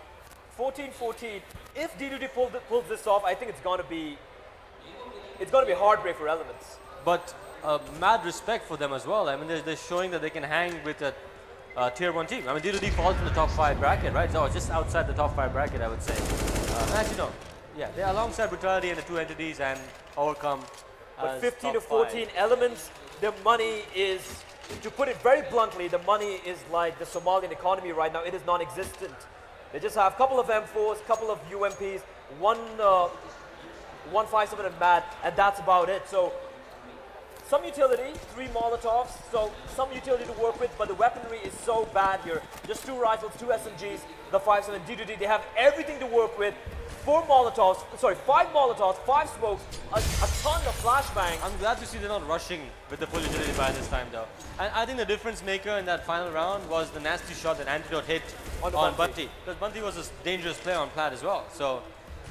14-14, if D2D pulls this off, I think it's going to be heartbreak for Elements. But mad respect for them as well. I mean, they're showing that they can hang with a tier 1 team. I mean, D2D falls in the top 5 bracket, right? So just outside the top 5 bracket, I would say. Actually, no. Yeah, they're alongside Brutality and the two entities and Overcome. But 15 to 14, Elements, the money is, to put it very bluntly, the money is like the Somalian economy right now. It is non-existent. They just have a couple of M4s, a couple of UMPs, one 157 and MAD, and that's about it. So some utility, 3 Molotovs, so some utility to work with, but the weaponry is so bad here. Just 2 rifles, 2 SMGs, the 5.7 D2D, they have everything to work with. 5 Molotovs, 5 smokes, a ton of flashbang. I'm glad to see they're not rushing with the full utility by this time though. And I think the difference maker in that final round was the nasty shot that Antidote hit on Bunty. Because Bunty was a dangerous player on plat as well. So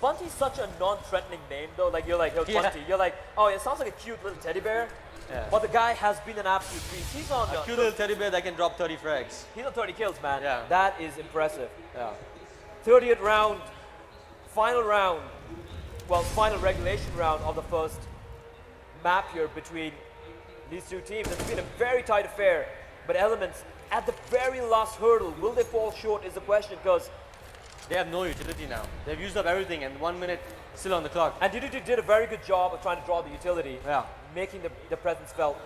Bunty's such a non-threatening name though, like you're like, oh, Yeah. Bunty, you're like, oh, it sounds like a cute little teddy bear. Yeah. But the guy has been an absolute beast. He's on a cute little teddy bear that can drop 30 frags. He's on 30 kills, man. Yeah. That is impressive. Yeah. 30th round, final round, well, final regulation round of the first map here between these two teams. It's been a very tight affair, but Elements at the very last hurdle, will they fall short is the question, because They have no utility now. They've used up everything and 1 minute still on the clock. and D2D did a very good job of trying to draw the utility, Yeah. making the presence felt.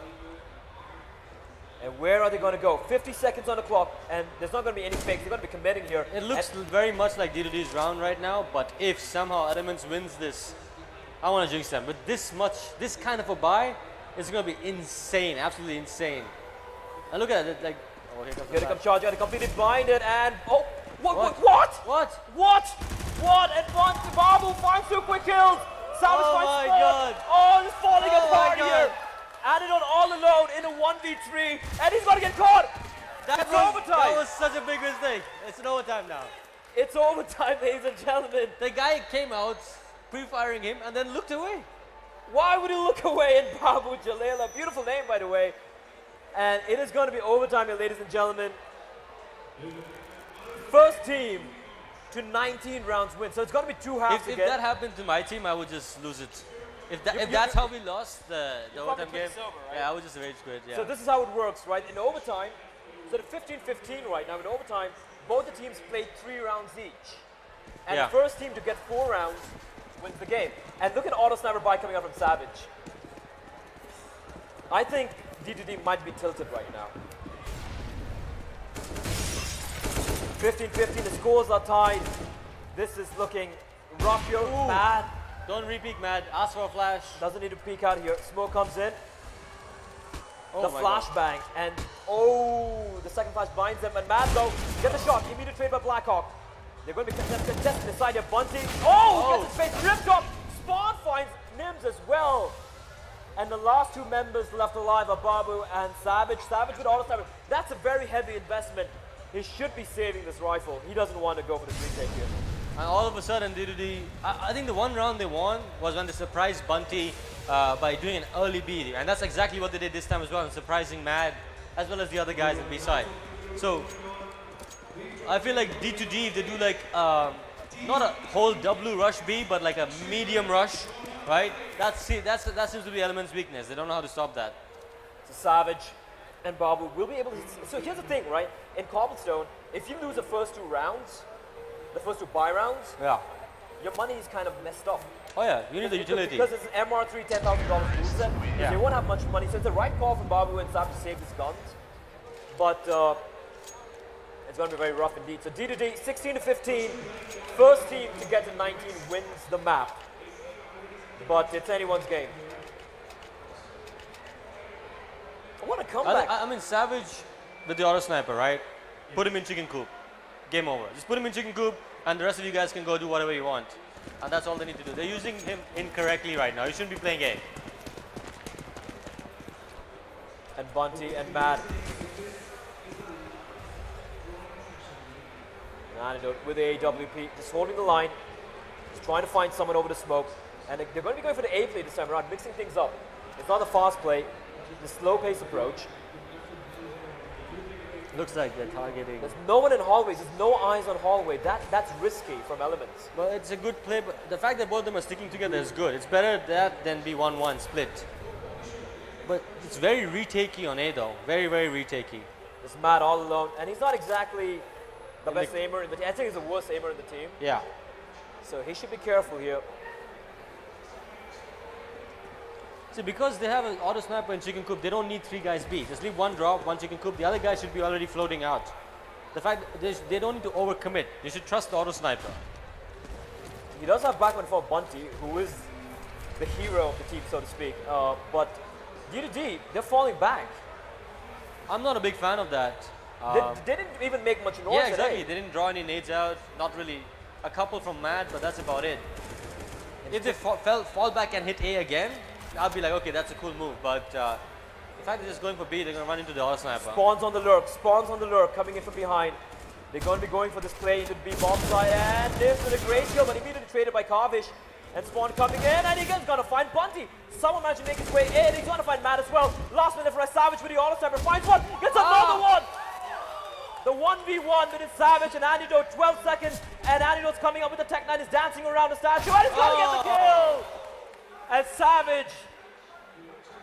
And where are they going to go? 50 seconds on the clock, and there's not going to be any fakes. They're going to be committing here. It looks very much like D2D's round right now, but if somehow Elements wins this, I want to jinx them. But this kind of a buy is going to be insane, absolutely insane. And look at it, like, oh, here comes the Here they come flash. charging, they completed blinded, and oh, what? And Babu finds 2 quick kills. Savage Oh finds my 4. God. Oh, it's falling Oh apart my here. God. Added on all alone in a 1v3, and he's going to get caught. It's overtime. That was such a big mistake. It's an overtime now. It's overtime, ladies and gentlemen. The guy came out, pre-firing him, and then looked away. Why would he look away in Babu Jalila? Beautiful name, by the way. And it is going to be overtime here, ladies and gentlemen. First team to 19 rounds win. So it's going to be 2 halves If again. that happened to my team, I would just lose it. If You- that's how we lost the probably overtime pretty game, sober, right? yeah, I would just rage quit. Yeah. So this is how it works, right? In overtime, so the 15-15 right now, in overtime, both the teams played 3 rounds each. And Yeah. the first team to get 4 rounds wins the game. And look at auto sniper buy coming out from Savage. I think D2D might be tilted right now. 15-15, the scores are tied. This is looking rough here. Ooh. Mad Don't re-peek, Mad. Ask for a flash. doesn't need to peek out here. Smoke comes in. Oh The my God. flashbang, and oh, the second flash binds them, and Mad though, get the shot, immediate trade by Blackhawk. They're going to be contested inside here, Bunty. Oh, gets his face ripped up. Spawn finds Nims as well. And the last 2 members left alive are Babu and Savage. Savage with auto sniper. That's a very heavy investment. He should be saving this rifle. He doesn't want to go for the retake here. And all of a sudden, D2D, I think the one round they won was when they surprised Bunty by doing an early B. And that's exactly what they did this time as well, and surprising Mad, as well as the other guys in B-side. So, I feel like D2D, if they do like, not a whole W rush B, but like a medium rush, right? That seems to be Element's weakness. They don't know how to stop that. So Savage and Babu will be able to. So here's the thing, right? In Cobblestone, if you lose the first 2 rounds, the first 2 buy rounds, Yeah. your money is kind of messed up. Oh yeah, you need the utility. Because it's an MR3 $10,000 rule set, Yeah. they won't have much money. So it's the right call from Babu and Sav to save his guns. But it's going to be very rough indeed. So D2D, 16-15. First team to get to 19 wins the map. But it's anyone's game. What a comeback. I mean, Savage with the auto sniper, right? Put him in chicken coop. Game over. Just put him in chicken coop, and the rest of you guys can go do whatever you want. And that's all they need to do. They're using him incorrectly right now. You shouldn't be playing A. and Bunty and Mad. And Antidote with the AWP, just holding the line, just trying to find someone over the smoke. And they're going to be going for the A play this time around, mixing things up. It's not the fast play, the slow pace approach. Looks like they're targeting. There's no one in hallways, there's no eyes on hallway. That's risky from Elements. Well, it's a good play, but the fact that both of them are sticking together is good. It's better that than be 1-1 split. But it's very retakey on A though. Very, very retakey. There's Matt all alone, and he's not exactly the best aimer in the team. I think he's the worst aimer in the team. Yeah. So he should be careful here. See, because they have an auto sniper and chicken coop, they don't need 3 guys B. Just leave one drop, one chicken coop. The other guy should be already floating out. The fact that they don't need to overcommit. You should trust the auto sniper. He does have backman for Bunty, who is the hero of the team, so to speak. But D2D, they're falling back. I'm not a big fan of that. They didn't even make much noise. Yeah, exactly. Today. They didn't draw any nades out. Not really. A couple from Mad, but that's about it. If they fall back and hit A again, I'll be like, okay, that's a cool move. But the fact they're just going for B, they're going to run into the auto sniper. Spawns on the lurk, coming in from behind. They're going to be going for this play into the B bomb side, and this with a great kill, but immediately traded by Kavish. And Spawn coming in, and he's going to find Bunty. Someone managed to make his way in. He's going to find Matt as well. Last minute for a Savage with the auto sniper. Finds one, gets another one. The 1v1 with his Savage and Antidote, 12 seconds, and Antidote's coming up with the Tech 9, is dancing around the statue, and he's going to get the kill! And Savage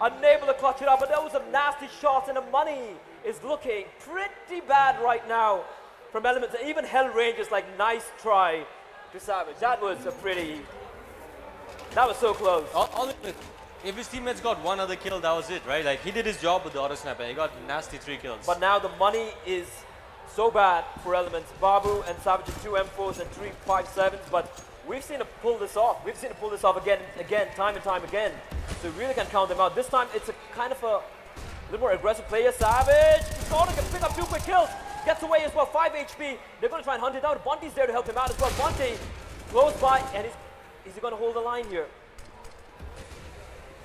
unable to clutch it up, but there was some nasty shots, and the money is looking pretty bad right now from Elements. Even Hellranger's like, nice try to Savage. That was so close. If his teammates got one other kill, that was it, right? Like, he did his job with the auto sniper. He got nasty 3 kills. But now the money is so bad for Elements. Babu and Savage with 2 M4s and 3 5.7s, but we've seen him pull this off. We've seen him pull this off again, time and time again. So we really can count them out. This time it's a kind of a little more aggressive player. Savage, Gordon can pick up 2 quick kills. Gets away as well, 5 HP. They're going to try and hunt it out. Bunty's there to help him out as well. Bunty close by, and is he going to hold the line here?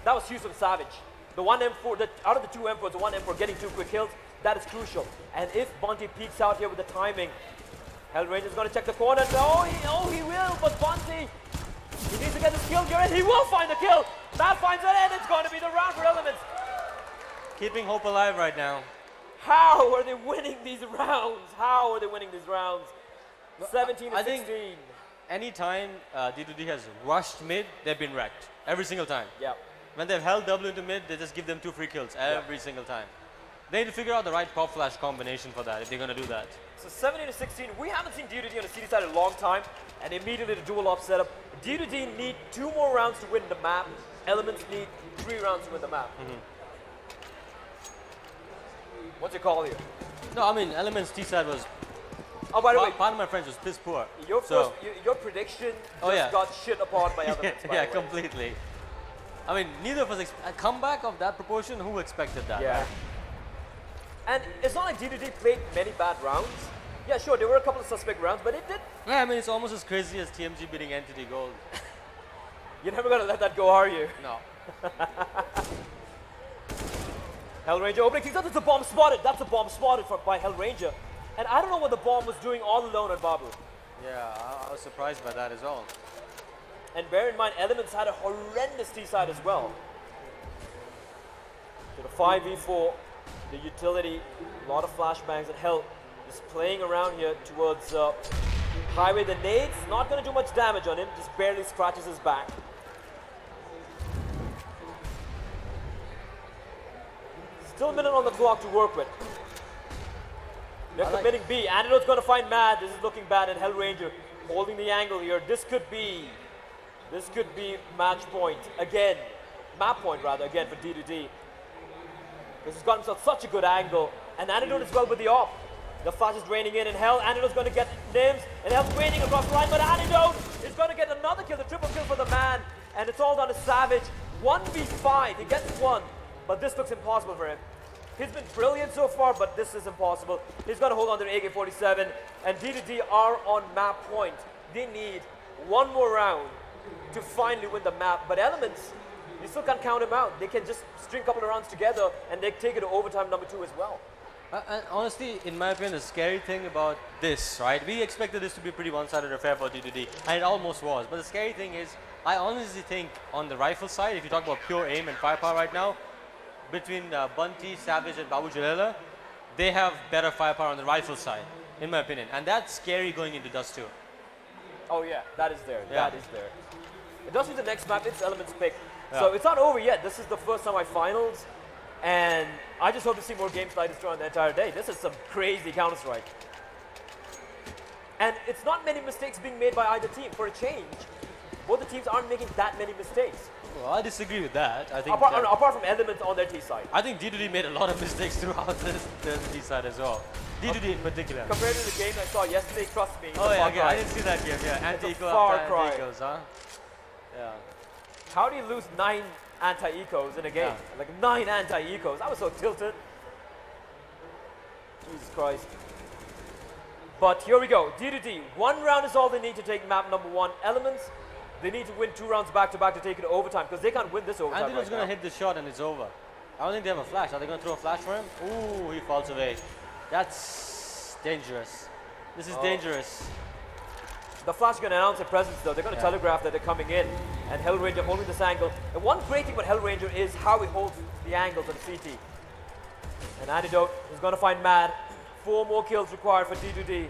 That was huge from Savage. The 1 M4, out of the 2 M4s, the 1 M4 getting 2 quick kills, that is crucial. And if Bunty peeks out here with the timing, Hellranger's going to check the corner. No, he will, but Bunty, he needs to get this kill here, and he will find the kill. That finds it, and it's going to be the round for Elements. Keeping hope alive right now. How are they winning these rounds? 17 to 16. Anytime D2D has rushed mid, they've been wrecked. Every single time. Yeah. When they've held W into mid, they just give them 2 free kills every single time. They need to figure out the right pop flash combination for that if they're going to do that. So 17 to 16, we haven't seen D2D on the CD side in a long time, and immediately the dual op setup. D2D need 2 more rounds to win the map. Elements need 3 rounds to win the map. What's your call here? No, I mean, Elements T side was. Oh, by the way, part of my friends was piss poor. Your prediction got shit upon by Elements. Yeah, completely. I mean, neither of us a comeback of that proportion. Who expected that? Yeah. Right? And it's not like D2D played many bad rounds. Yeah, sure, there were a couple of suspect rounds, but it did. Yeah, I mean, it's almost as crazy as TMG beating Entity Gold. You're never gonna let that go, are you? No. Hellranger opening things up. That's a bomb spotted. That's a bomb spotted by Hellranger. And I don't know what the bomb was doing all alone at Babu. Yeah, I was surprised by that as well. And bear in mind, Elements had a horrendous T-side as well. To the 5v4, the utility, a lot of flashbangs, and Hell just playing around here towards Highway. The nades, not going to do much damage on him, just barely scratches his back. Still a minute on the clock to work with. They're committing B. Antidote's going to find Mad. This is looking bad, and Hellranger holding the angle here. This could be match point again. Map point rather, again for D2D. This has got himself such a good angle, and Antidote is well with the op. The flash is draining in, and Hell, Antidote's going to get Nims, and Hell's draining across the line, but Antidote is going to get another kill, the triple kill for the man, and it's all down to Savage. 1v5, he gets 1, but this looks impossible for him. He's been brilliant so far, but this is impossible. He's got to hold on to the AK-47, and D2D are on map point. They need 1 more round to finally win the map, but Elements, you still can't count him out. They can just string a couple of rounds together and they take it to overtime number 2 as well. And honestly, in my opinion, the scary thing about this, right? We expected this to be a pretty one-sided affair for D2D, and it almost was. But the scary thing is, I honestly think on the rifle side, if you talk about pure aim and firepower right now, between Bunty, Savage, and Babu Jalala, they have better firepower on the rifle side, in my opinion. And that's scary going into Dust 2. Oh yeah, that is there. Yeah. That is there. It does be the next map. It's Element's pick. Yeah. So it's not over yet. This is the first semi-finals. And I just hope to see more games like this throughout the entire day. This is some crazy Counter-Strike. And it's not many mistakes being made by either team. For a change, both the teams aren't making that many mistakes. Well, I disagree with that. I think Apart from Elements on their T side. I think D2D made a lot of mistakes throughout the D side as well. D2D in particular. Compared to the game I saw yesterday, trust me. Oh yeah, okay. I didn't see that game. Yeah, It's a anti-eco far after cry. anti-ecos, huh? Yeah. How do you lose 9 anti-ecos in a game? Yeah. Like 9 anti-ecos. I was so tilted. Jesus Christ. But here we go. D2D. 1 round is all they need to take map number 1. Elements, they need to win 2 rounds back to back to take it to overtime because they can't win this overtime. Antidote's right gonna now. hit the shot and it's over. I don't think they have a flash. Are they gonna throw a flash for him? Ooh, he falls away. That's dangerous. This is dangerous. The Flash going to announce their presence though. They're going to telegraph that they're coming in. And Hellranger holding this angle. And one great thing about Hellranger is how he holds the angle to the CT. And Antidote is going to find Mad. 4 more kills required for D2D.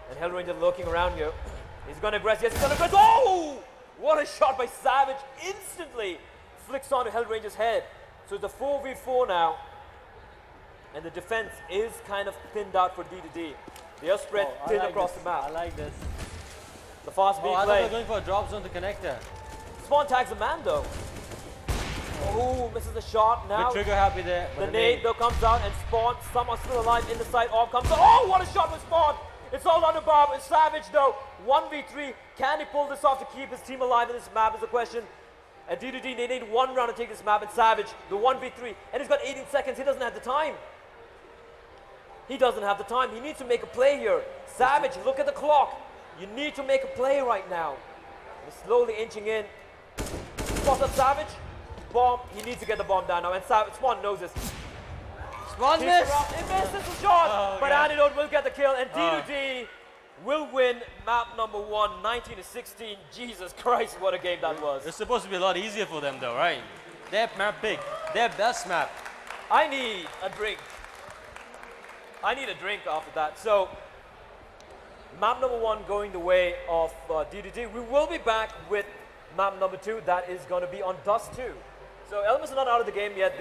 And Hellranger lurking around here. He's going to aggress. Yes, he's going to aggress. Oh! What a shot by Savage. Instantly flicks onto Hellranger's head. So it's a 4v4 now. And the defense is kind of thinned out for D2D. They are spread thin across the map. I like this. The fast being I thought played. they were going for a drop zone to connect there. Spawn tags a man though. Oh, misses the shot now. Bit trigger happy there. The nade though comes out and Spawn, some are still alive in the side. Orb comes out. Oh, what a shot with Spawn! It's all on the Bob. It's Savage though. 1v3. Can he pull this off to keep his team alive in this map is the question. And D2D, they need 1 round to take this map. And Savage, the 1v3. And he's got 18 seconds. He doesn't have the time. He doesn't have the time. He needs to make a play here. Savage, look at the clock. You need to make a play right now. He's slowly inching in. Spots up Savage. Bomb. He needs to get the bomb down now. And Spawn knows this. Spawn missed. He misses the shot. Oh, but God. Antidote will get the kill. And D2D will win map number 1, 19-16. Jesus Christ, what a game that was. It's supposed to be a lot easier for them though, right? Their map pick. Their best map. I need a drink. I need a drink after that. So, map number 1 going the way of D2D. We will be back with map number 2. That is going to be on Dust 2. So, Elements are not out of the game yet.